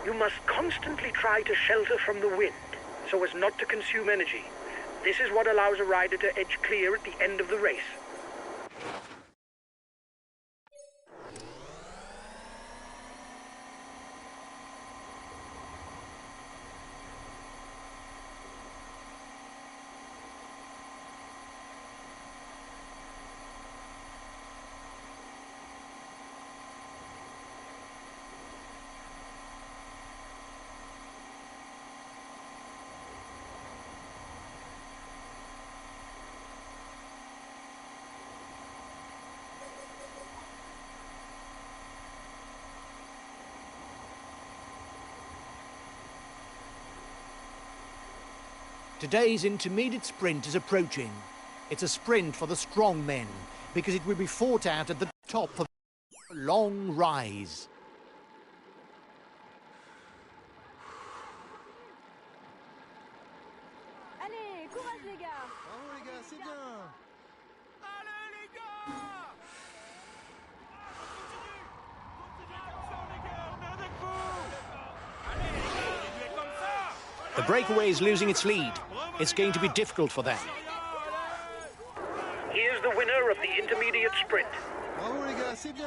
You must constantly try to shelter from the wind, so as not to consume energy. This is what allows a rider to edge clear at the end of the race. Today's intermediate sprint is approaching. It's a sprint for the strong men, because it will be fought out at the top for a long rise. Allez, courage les gars. Bravo les gars, c'est bien. Allez les gars. Continuez comme ça les gars, on est avec vous. Allez les gars, continuez comme ça. The breakaway is losing its lead. It's going to be difficult for them. Here's the winner of the intermediate sprint. Bravo les gars, c'est bien.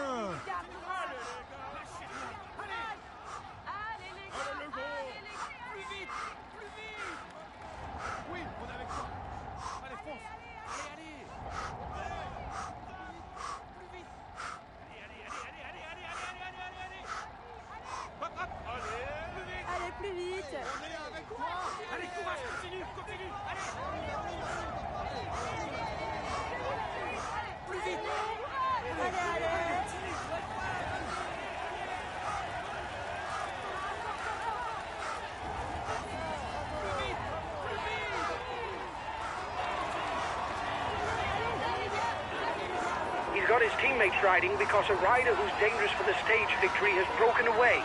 Allez, plus vite. Allez, courage, continue, continue. Plus vite. Allez, allez. He's got his teammates riding because a rider who's dangerous for the stage victory has broken away.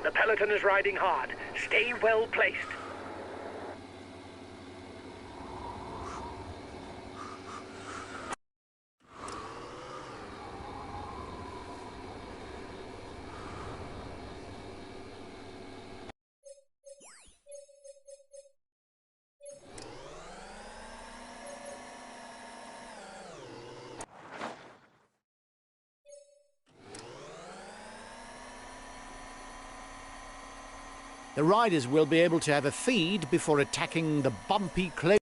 The peloton is riding hard. Stay well placed. The riders will be able to have a feed before attacking the bumpy closing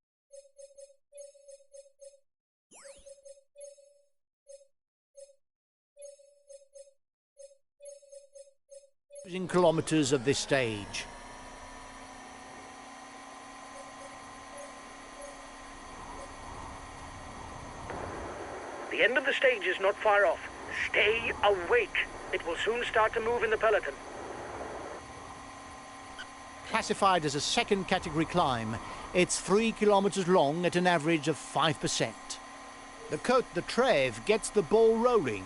kilometres of this stage. The end of the stage is not far off. Stay awake. It will soon start to move in the peloton. Classified as a second category climb, it's 3 kilometres long at an average of 5%. The Côte de Trèves gets the ball rolling.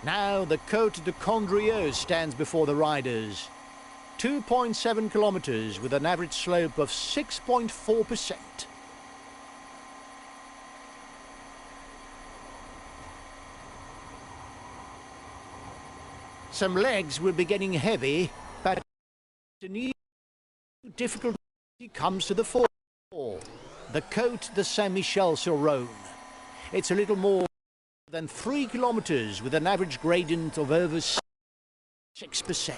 Now the Côte de Condrieu stands before the riders. 2.7 kilometres with an average slope of 6.4%. Some legs will be getting heavy, but a new difficulty comes to the fore. The Côte de Saint-Michel-sur-Rhône. It's a little more than 3 kilometres with an average gradient of over 6%.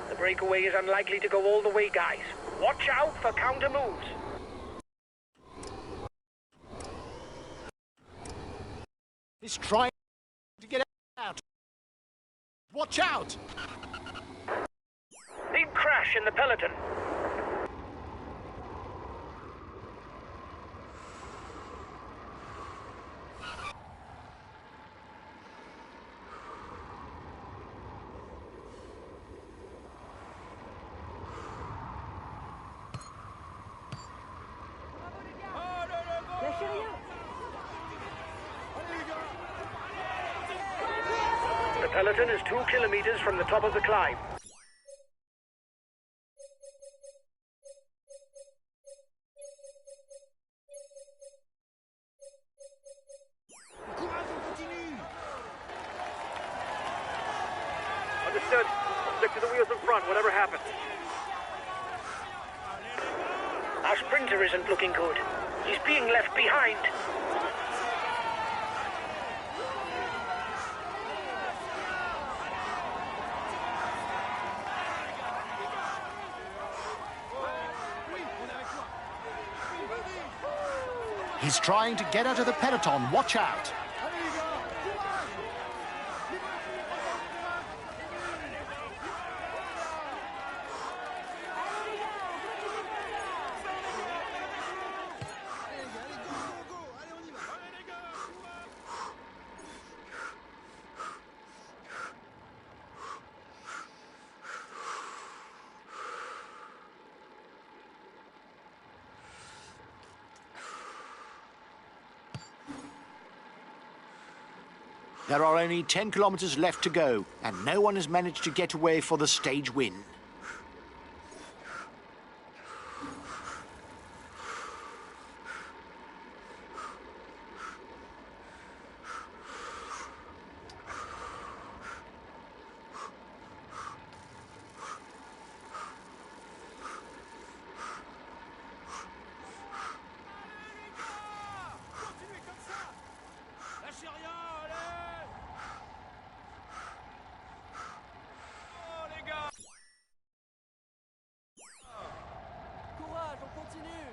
The breakaway is unlikely to go all the way, guys. Watch out for counter moves. He's trying to get out. Watch out! Big crash in the peloton. Lâchez rien. The peloton is 2 kilometers from the top of the climb. Understood. Stick to the wheels in front, whatever happens. Our sprinter isn't looking good. He's being left behind. He's trying to get out of the peloton. Watch out! There are only 10 kilometers left to go, and no one has managed to get away for the stage win. Continuez comme ça. Lâchez rien, allez. Oh les gars. Courage, on continue.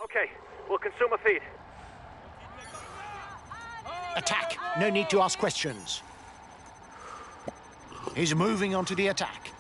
Okay, we'll consume a feed. Attack! No need to ask questions. He's moving on to the attack.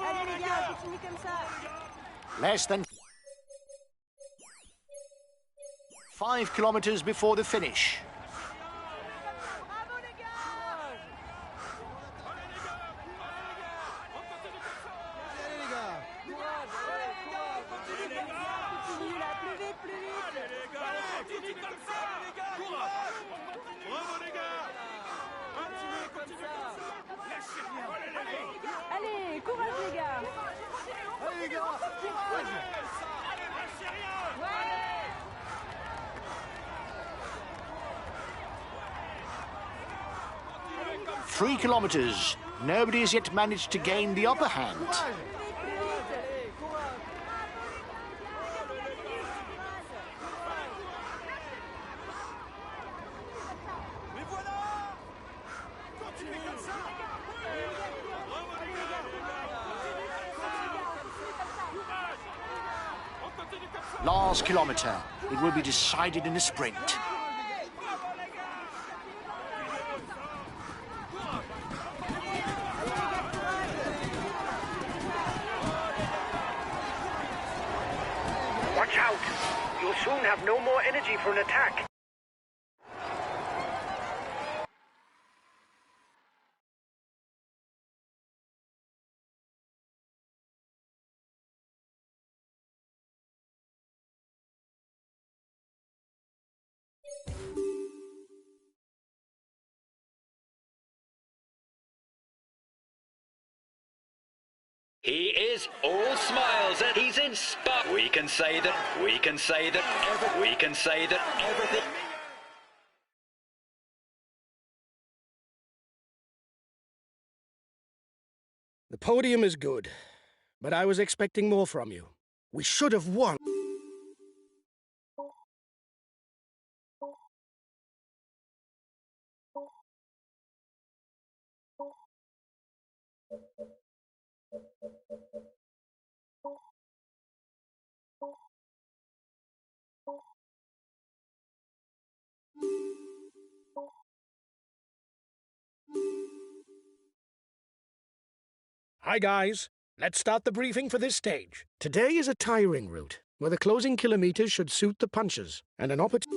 Allez les gars, continue comme ça. Less than 5 kilometers before the finish. Bravo les gars. Continue là, plus vite, plus vite. Allez, courage les gars. Allez les gars, courage. Lâchez rien. 3 kilometers. Nobody has yet managed to gain the upper hand. Mais voilà. Continuez comme ça. Bravo les gars. On continue comme ça. Last kilometer. It will be decided in a sprint. Watch out! You'll soon have no more energy for an attack. He is all smiles and he's inspired. We can say that everything. The podium is good, but I was expecting more from you. We should have won. Hi guys, let's start the briefing for this stage. Today is a tiring route, where the closing kilometers should suit the punchers, and an opportunity.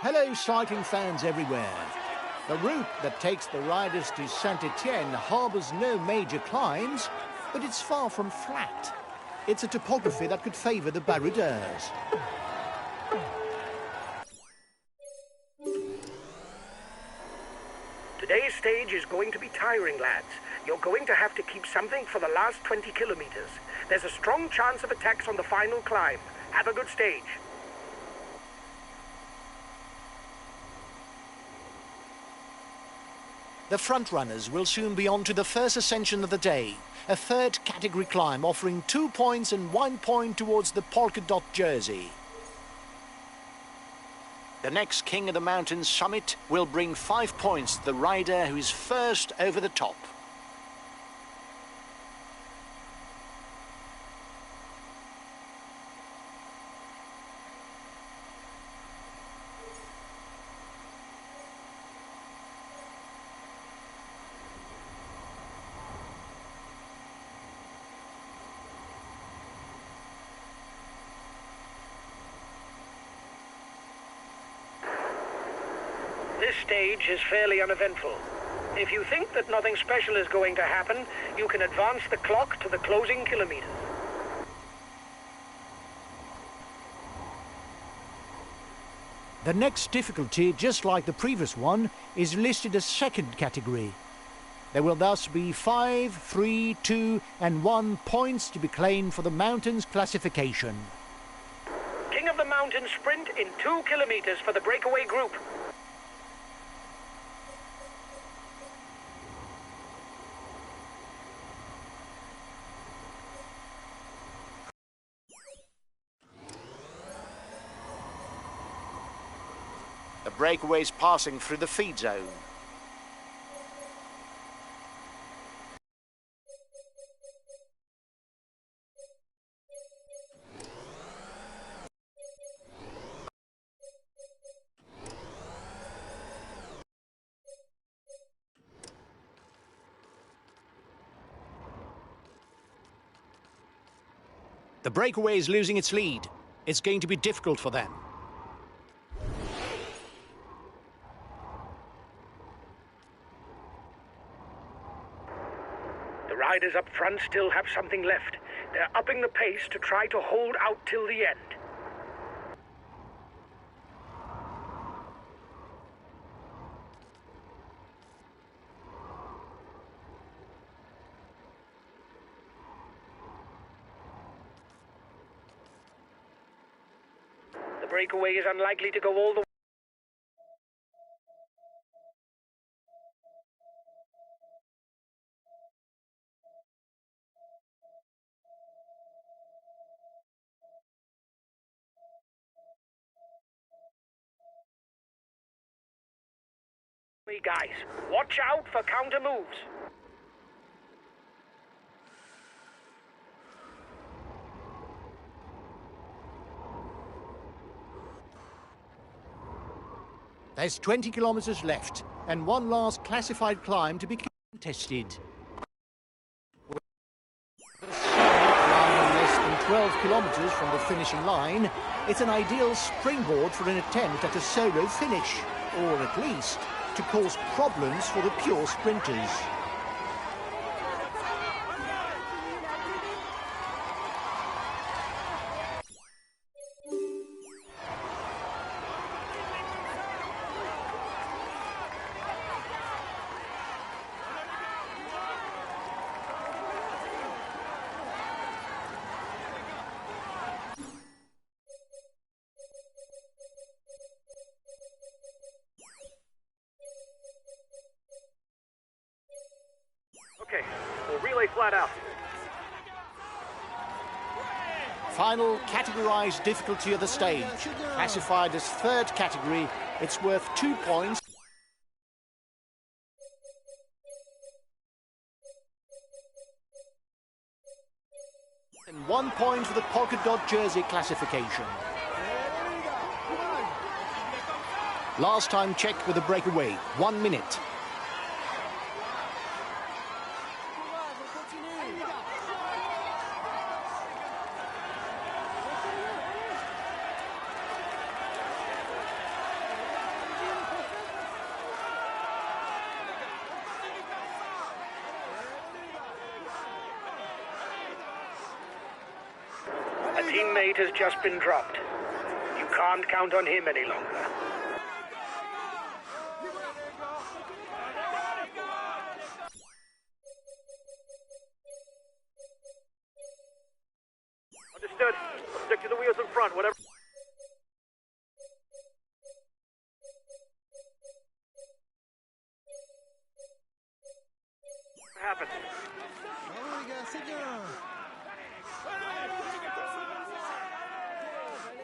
Hello, cycling fans everywhere. The route that takes the riders to Saint-Étienne harbours no major climbs, but it's far from flat. It's a topography that could favour the baroudeurs. Today's stage is going to be tiring, lads. You're going to have to keep something for the last 20 kilometers. There's a strong chance of attacks on the final climb. Have a good stage. The front runners will soon be on to the first ascension of the day, a third category climb offering 2 points and 1 point towards the polka dot jersey. The next King of the Mountains summit will bring 5 points to the rider who is first over the top. This stage is fairly uneventful. If you think that nothing special is going to happen, you can advance the clock to the closing kilometers. The next difficulty, just like the previous one, is listed as second category. There will thus be 5, 3, 2 and 1 points to be claimed for the mountains classification. King of the Mountain sprint in 2 kilometers for the breakaway group. The breakaways passing through the feed zone. The breakaway is losing its lead. It's going to be difficult for them. The riders up front still have something left. They're upping the pace to try to hold out till the end. breakaway is unlikely to go all the way, guys. Watch out for counter moves. There's 20 kilometers left and one last classified climb to be contested. Lying less than 12 kilometers from the finishing line, it's an ideal springboard for an attempt at a solo finish, or at least to cause problems for the pure sprinters. Okay, we'll relay flat out. Final categorized difficulty of the stage. Classified as third category, it's worth 2 points. And 1 point for the polka dot jersey classification. Last time check with the breakaway, 1 minute. A teammate has just been dropped. You can't count on him any longer. Understood. Stick to the wheels in front, whatever. What happened?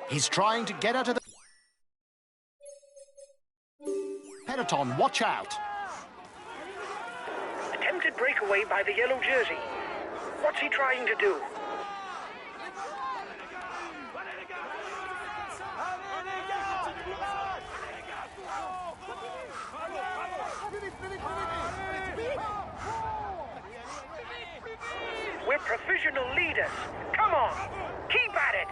He's trying to get out of the peloton. Watch out. Attempted breakaway by the yellow jersey. What's he trying to do? We're professional leaders. Come on, keep at it.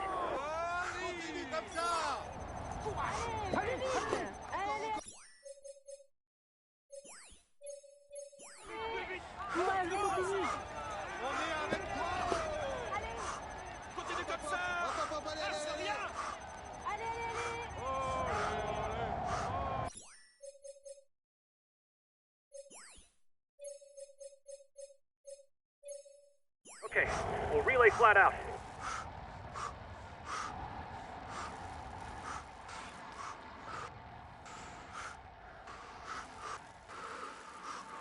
Okay, we'll relay flat out.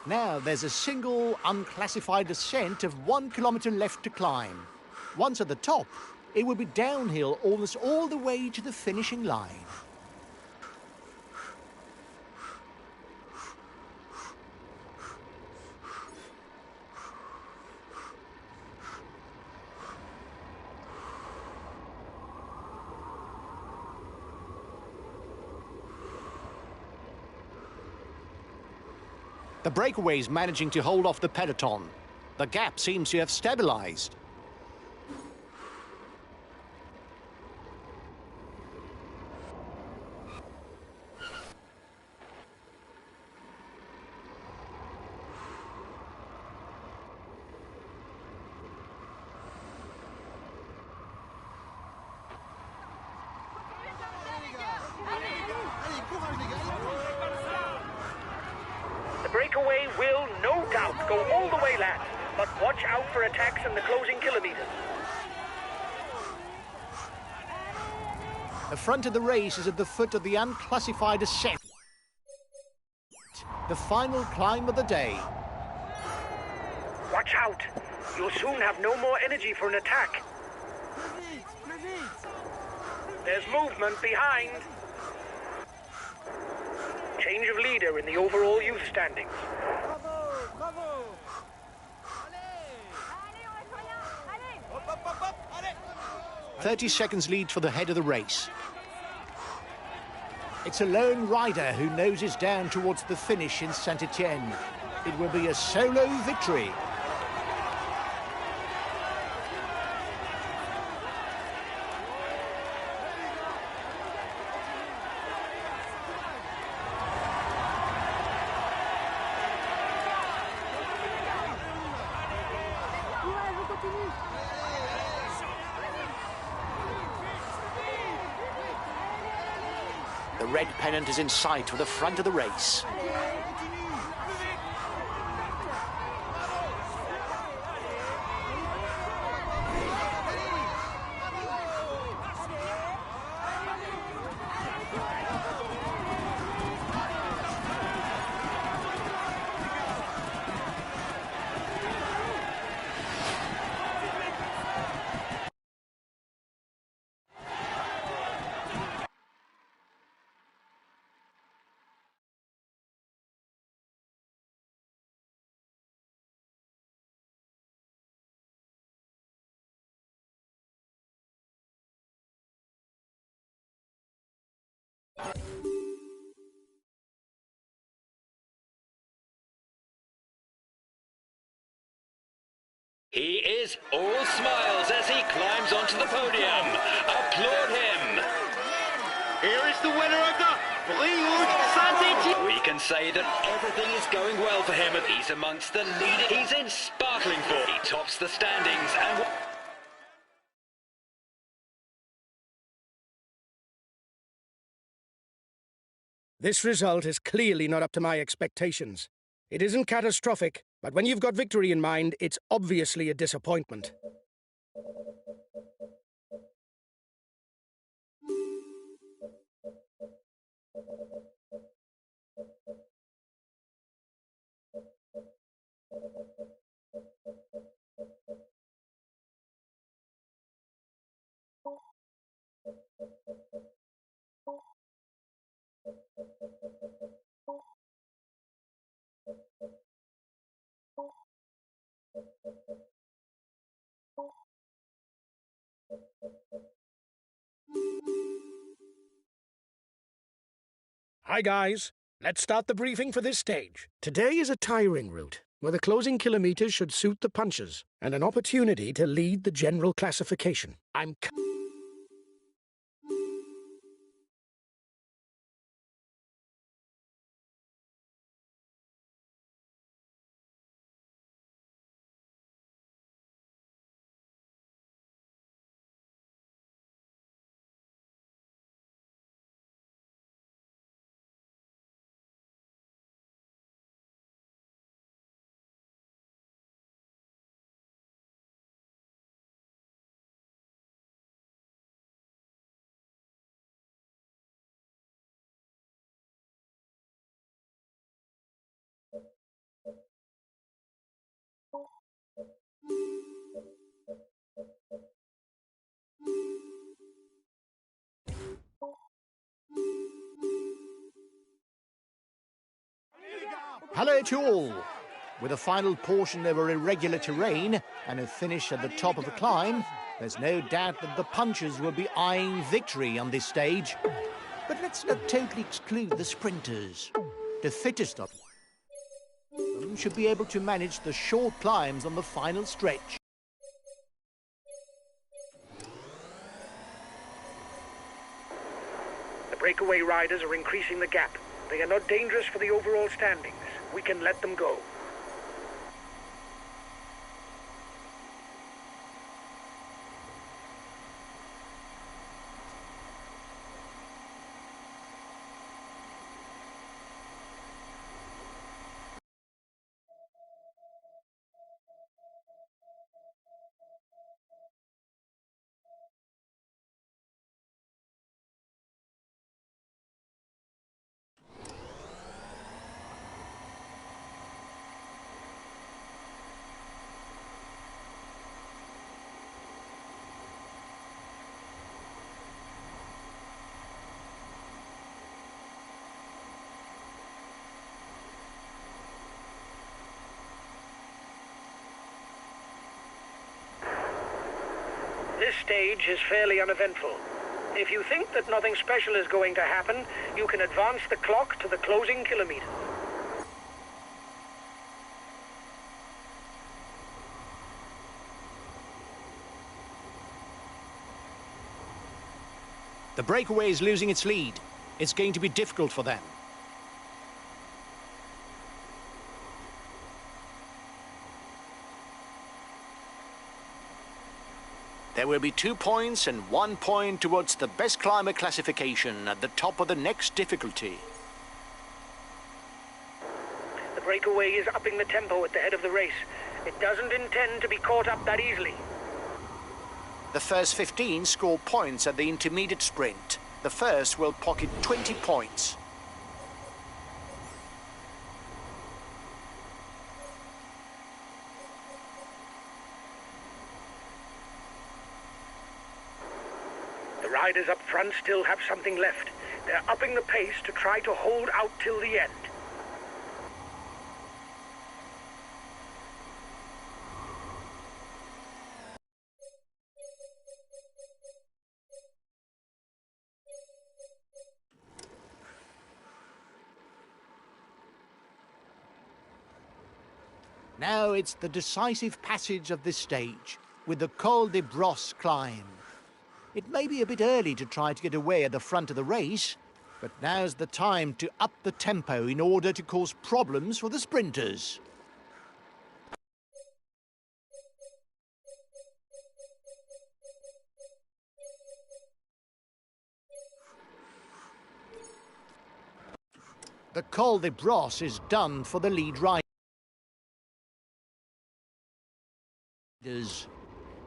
Now there's a single unclassified ascent of 1 kilometer left to climb. Once at the top, it will be downhill almost all the way to the finishing line. The breakaway's managing to hold off the peloton. The gap seems to have stabilized. The breakaway will, no doubt, go all the way, lads. But watch out for attacks in the closing kilometers. The front of the race is at the foot of the unclassified ascent. The final climb of the day. Watch out! You'll soon have no more energy for an attack. There's movement behind. Change of leader in the overall youth standings. Bravo, bravo. Allez, on reste rien. Allez. Hop, hop, hop, hop, allez. 30 seconds lead for the head of the race. It's a lone rider who noses down towards the finish in Saint-Etienne. It will be a solo victory. Courage, on continue. The red pennant is in sight for the front of the race. He is all smiles as he climbs onto the podium. Applaud him. Here is the winner of the Saint-Etienne. We can say that everything is going well for him. He's amongst the leaders. He's in sparkling form. He tops the standings and... This result is clearly not up to my expectations. It isn't catastrophic, but when you've got victory in mind, it's obviously a disappointment. Hi guys, let's start the briefing for this stage. Today is a tiring route, where the closing kilometers should suit the punchers, and an opportunity to lead the general classification. Hello to all. With a final portion over irregular terrain and a finish at the top of the climb, there's no doubt that the punchers will be eyeing victory on this stage. But let's not totally exclude the sprinters. The fittest of them should be able to manage the short climbs on the final stretch. The breakaway riders are increasing the gap. They are not dangerous for the overall standings. We can let them go. This stage is fairly uneventful. If you think that nothing special is going to happen, you can advance the clock to the closing kilometer. The breakaway is losing its lead. It's going to be difficult for them. There will be 2 points and 1 point towards the best climber classification at the top of the next difficulty. The breakaway is upping the tempo at the head of the race. It doesn't intend to be caught up that easily. The first 15 score points at the intermediate sprint. The first will pocket 20 points. The riders up front still have something left. They're upping the pace to try to hold out till the end. Now it's the decisive passage of this stage, with the Col de Brosse climb. It may be a bit early to try to get away at the front of the race, but now's the time to up the tempo in order to cause problems for the sprinters. The Col de Brosse is done for the lead riders.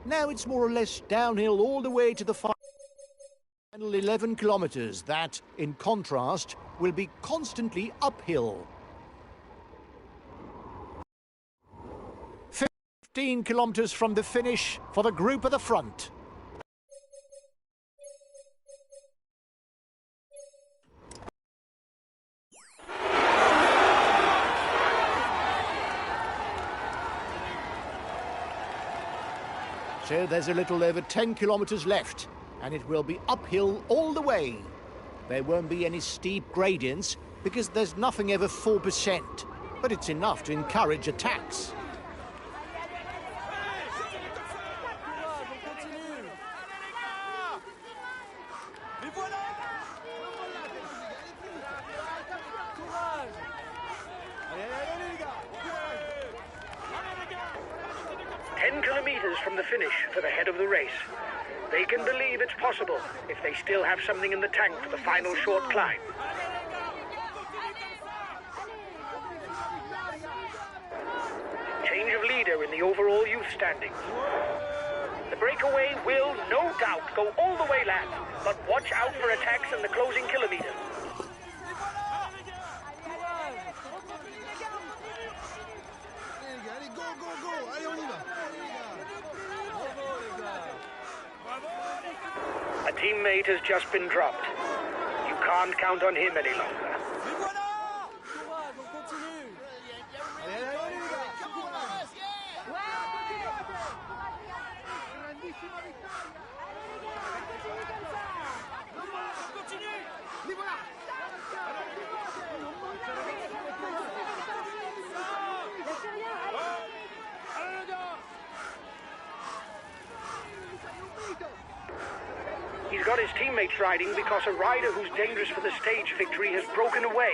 Now it's more or less downhill all the way to the final 11 kilometers that, in contrast, will be constantly uphill. 15 kilometers from the finish for the group at the front. So there's a little over 10 kilometers left, and it will be uphill all the way. There won't be any steep gradients because there's nothing over 4%, but it's enough to encourage attacks. Et voilà! 10 kilometers from the finish for the head of the race. They can believe it's possible if they still have something in the tank for the final short climb. Change of leader in the overall youth standings. The breakaway will, no doubt, go all the way, lads, but watch out for attacks in the closing kilometer. A teammate has just been dropped. You can't count on him any longer. Et voilà! Courage, on continue! He's got his teammates riding because a rider who's dangerous for the stage victory has broken away.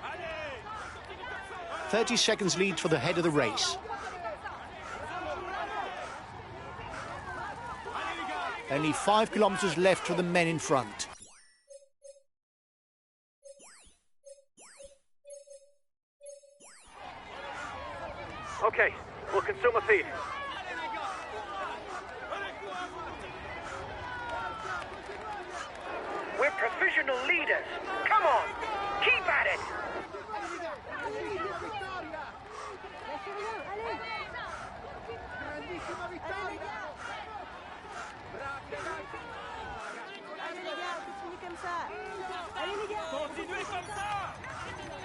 Allez! 30 seconds lead for the head of the race. Only 5 kilometers left for the men in front. Okay, we'll consume a feed. We're professional leaders. Come on, keep at it. Allez, Allez les gars, continuez comme ça. Allez les gars. Continuez comme ça. Continuez comme ça.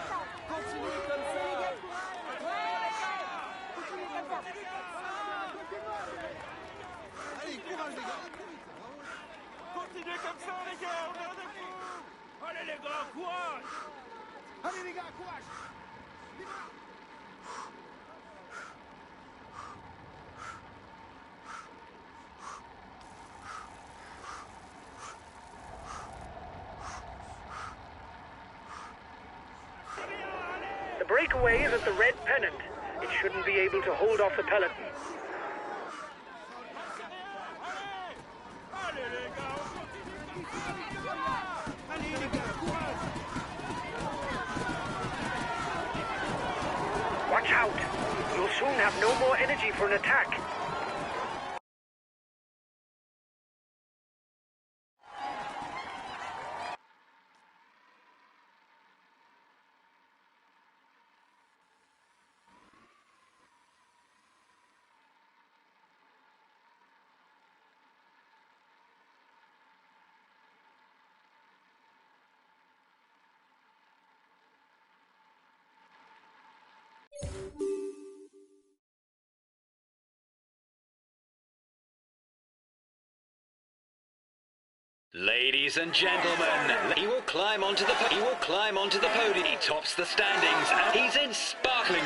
Continuez comme ça. Continuez comme ça, les gars, on est avec vous. Allez, les gars, courage. The breakaway is at the red pennant. It shouldn't be able to hold off the peloton. Allez, les gars, on continue comme ça. Allez, les gars, courage. Watch out! You'll soon have no more energy for an attack. Ladies and gentlemen, he will climb onto the podium. He tops the standings and he's in sparkling.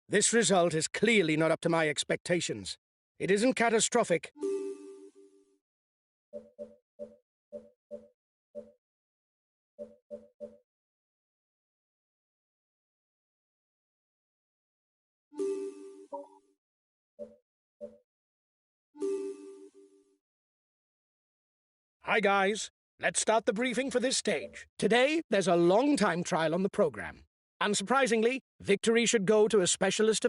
This result is clearly not up to my expectations. It isn't catastrophic. Hi guys, let's start the briefing for this stage. Today, there's a long time trial on the program. Unsurprisingly, victory should go to a specialist.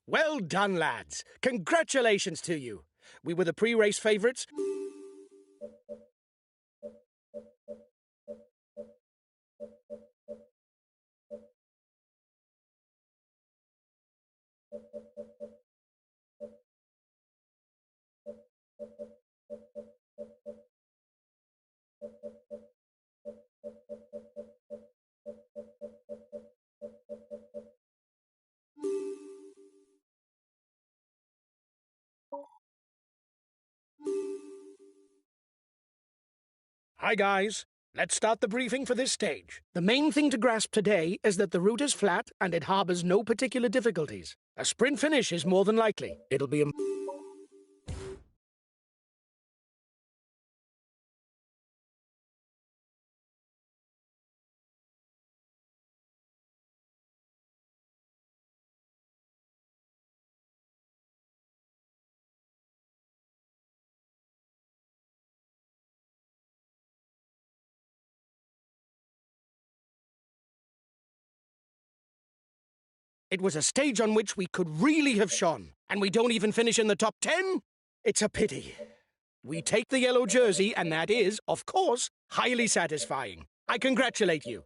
Well done, lads. Congratulations to you. We were the pre-race favourites. Hi guys, let's start the briefing for this stage. The main thing to grasp today is that the route is flat and it harbours no particular difficulties. A sprint finish is more than likely. It'll be a... It was a stage on which we could really have shone, and we don't even finish in the top 10? It's a pity. We take the yellow jersey, and that is, of course, highly satisfying. I congratulate you.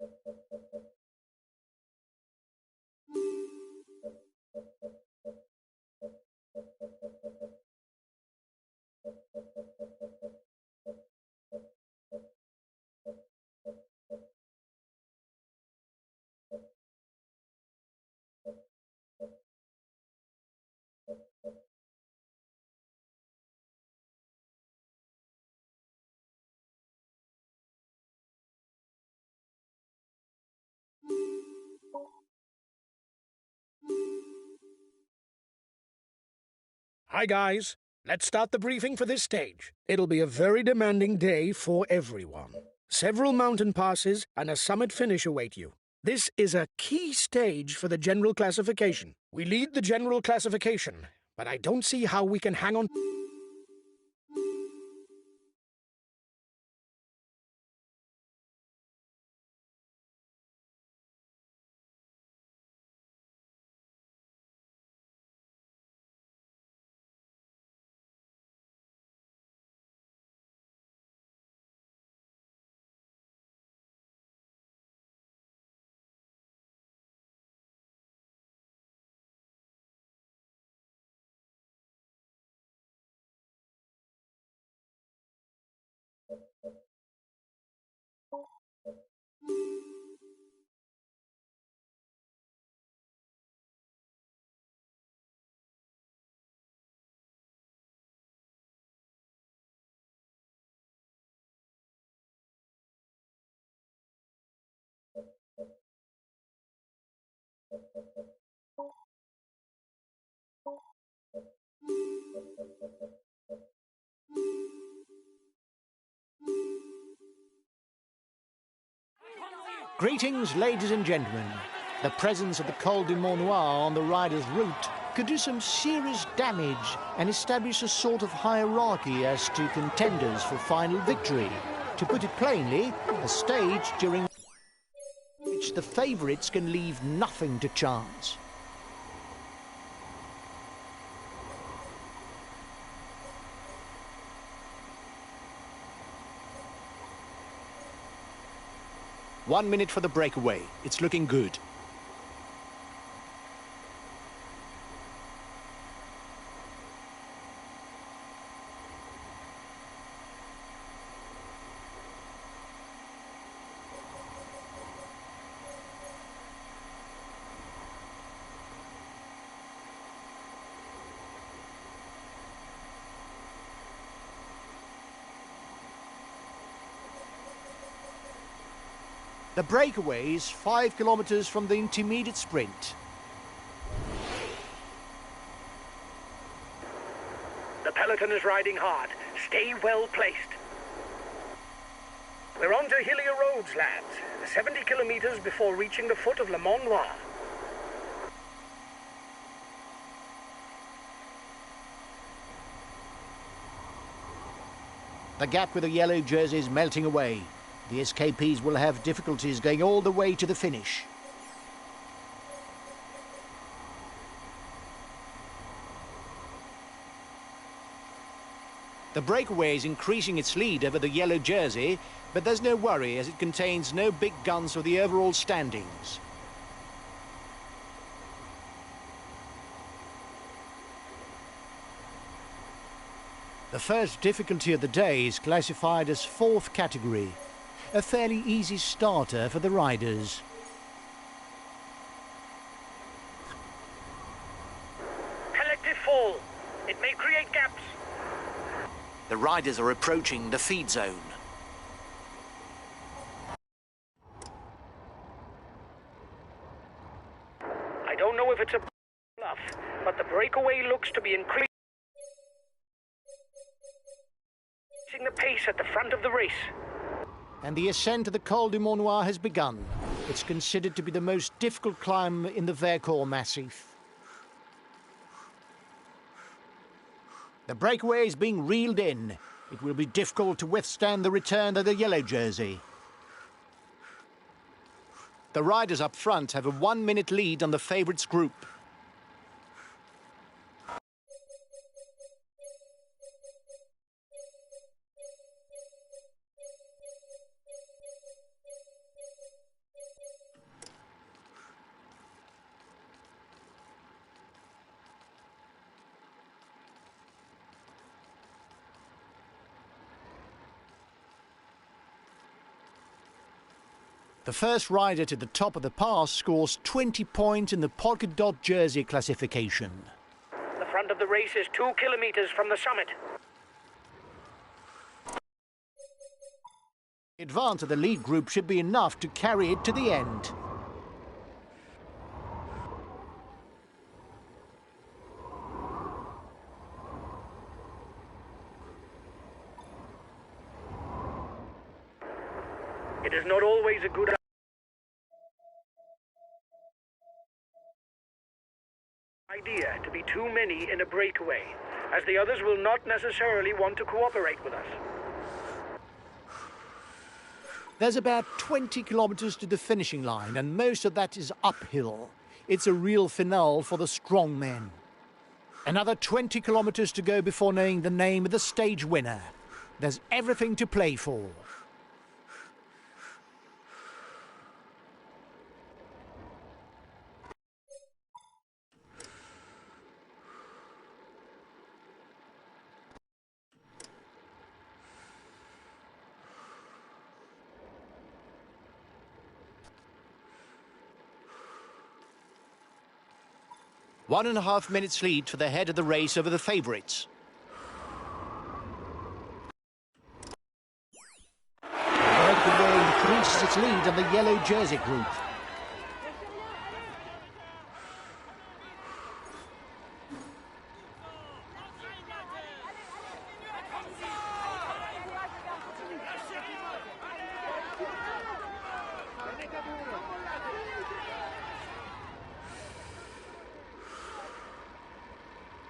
Hi, guys. Let's start the briefing for this stage. It'll be a very demanding day for everyone. Several mountain passes and a summit finish await you. This is a key stage for the general classification. We lead the general classification, but I don't see how we can hang on. Greetings, ladies and gentlemen. The presence of the Col du Mont Noir on the rider's route could do some serious damage and establish a sort of hierarchy as to contenders for final victory. To put it plainly, a stage during which the favourites can leave nothing to chance. One minute for the breakaway. It's looking good. The breakaway is 5 kilometers from the intermediate sprint. The peloton is riding hard. Stay well placed. We're on to hillier roads, lads. 70 kilometers before reaching the foot of Le Mont Noir. The gap with the yellow jersey is melting away. The SKPs will have difficulties going all the way to the finish. The breakaway is increasing its lead over the yellow jersey, but there's no worry as it contains no big guns for the overall standings. The first difficulty of the day is classified as 4th category. A fairly easy starter for the riders. Collective fall. It may create gaps. The riders are approaching the feed zone. I don't know if it's a bluff, but the breakaway looks to be increasing the pace at the front of the race. And the ascent to the Col du Mont Noir has begun. It's considered to be the most difficult climb in the Vercors Massif. The breakaway is being reeled in. It will be difficult to withstand the return of the yellow jersey. The riders up front have a 1-minute lead on the favourites group. The first rider to the top of the pass scores 20 points in the polka dot jersey classification. The front of the race is 2 kilometers from the summit. The advance of the lead group should be enough to carry it to the end. It is not always a good idea to be too many in a breakaway, as the others will not necessarily want to cooperate with us. There's about 20 kilometers to the finishing line, and most of that is uphill. It's a real finale for the strong men. Another 20 kilometers to go before knowing the name of the stage winner. There's everything to play for. One and a half minutes lead for the head of the race over the favourites. Breakaway increases its lead on the yellow jersey group.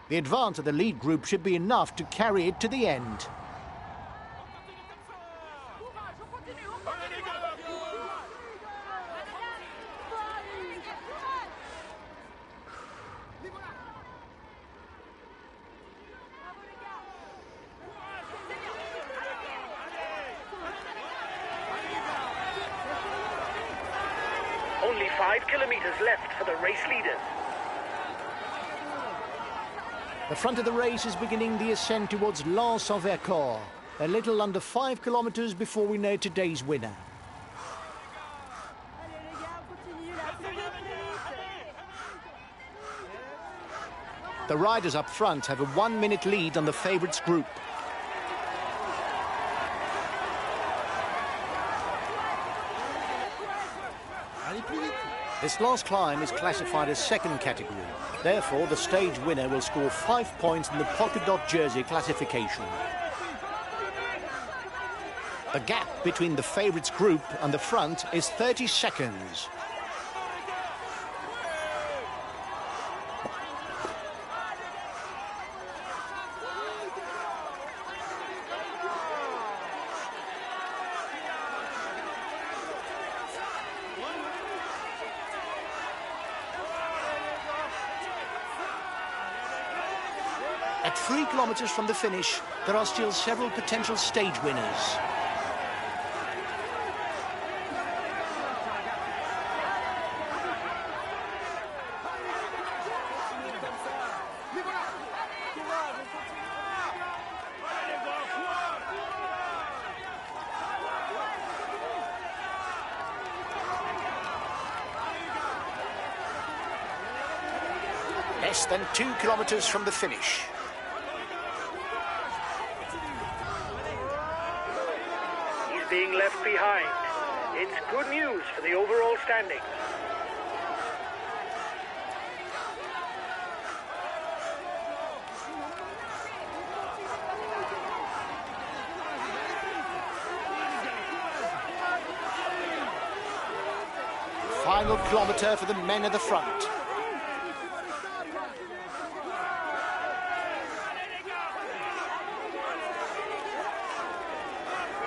The advance of the lead group should be enough to carry it to the end. Only 5 kilometers left for the race leaders. The front of the race is beginning the ascent towards Lens-en-Vercors, a little under 5 kilometers before we know today's winner. Allez les gars, on continue là, plus vite, plus vite. The riders up front have a 1-minute lead on the favourites group. This last climb is classified as second category. Therefore, the stage winner will score 5 points in the polka dot jersey classification. The gap between the favourites group and the front is 30 seconds. At 3 kilometers from the finish, there are still several potential stage winners. Less than 2 kilometers from the finish. He's being left behind. It's good news for the overall standing. Final kilometer for the men at the front.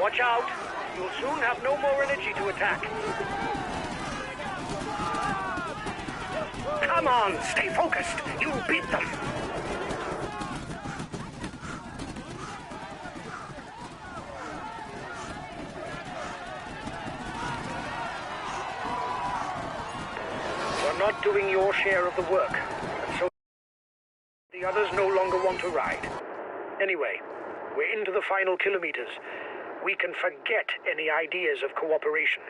Watch out. You'll soon have no more energy to attack. Come on, stay focused. You'll beat them. You're not doing your share of the work, and so the others no longer want to ride. Anyway, we're into the final kilometers. We can forget any ideas of cooperation.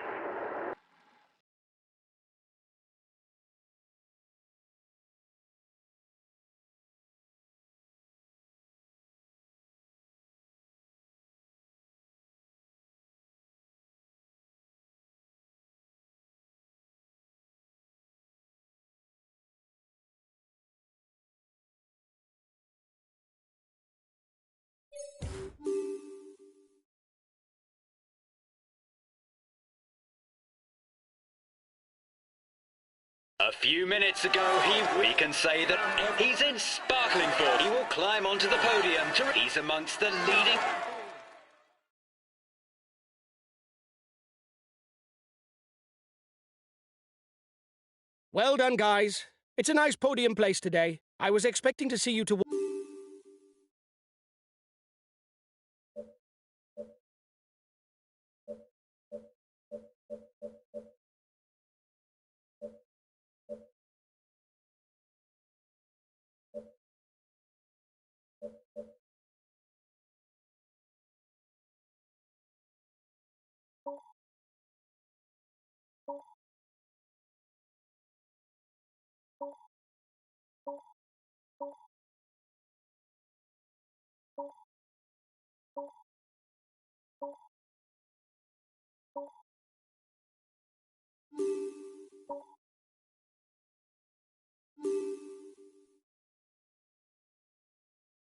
A few minutes ago, we can say that he's in sparkling form. He will climb onto the podium. He's amongst the leading... Well done, guys. It's a nice podium place today. I was expecting to see you to...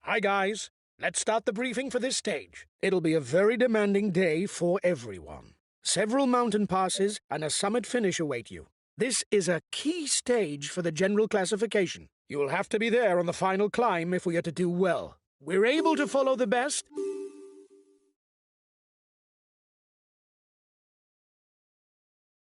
Hi, guys. Let's start the briefing for this stage. It'll be a very demanding day for everyone. Several mountain passes and a summit finish await you. This is a key stage for the general classification. You'll have to be there on the final climb if we are to do well. We're able to follow the best.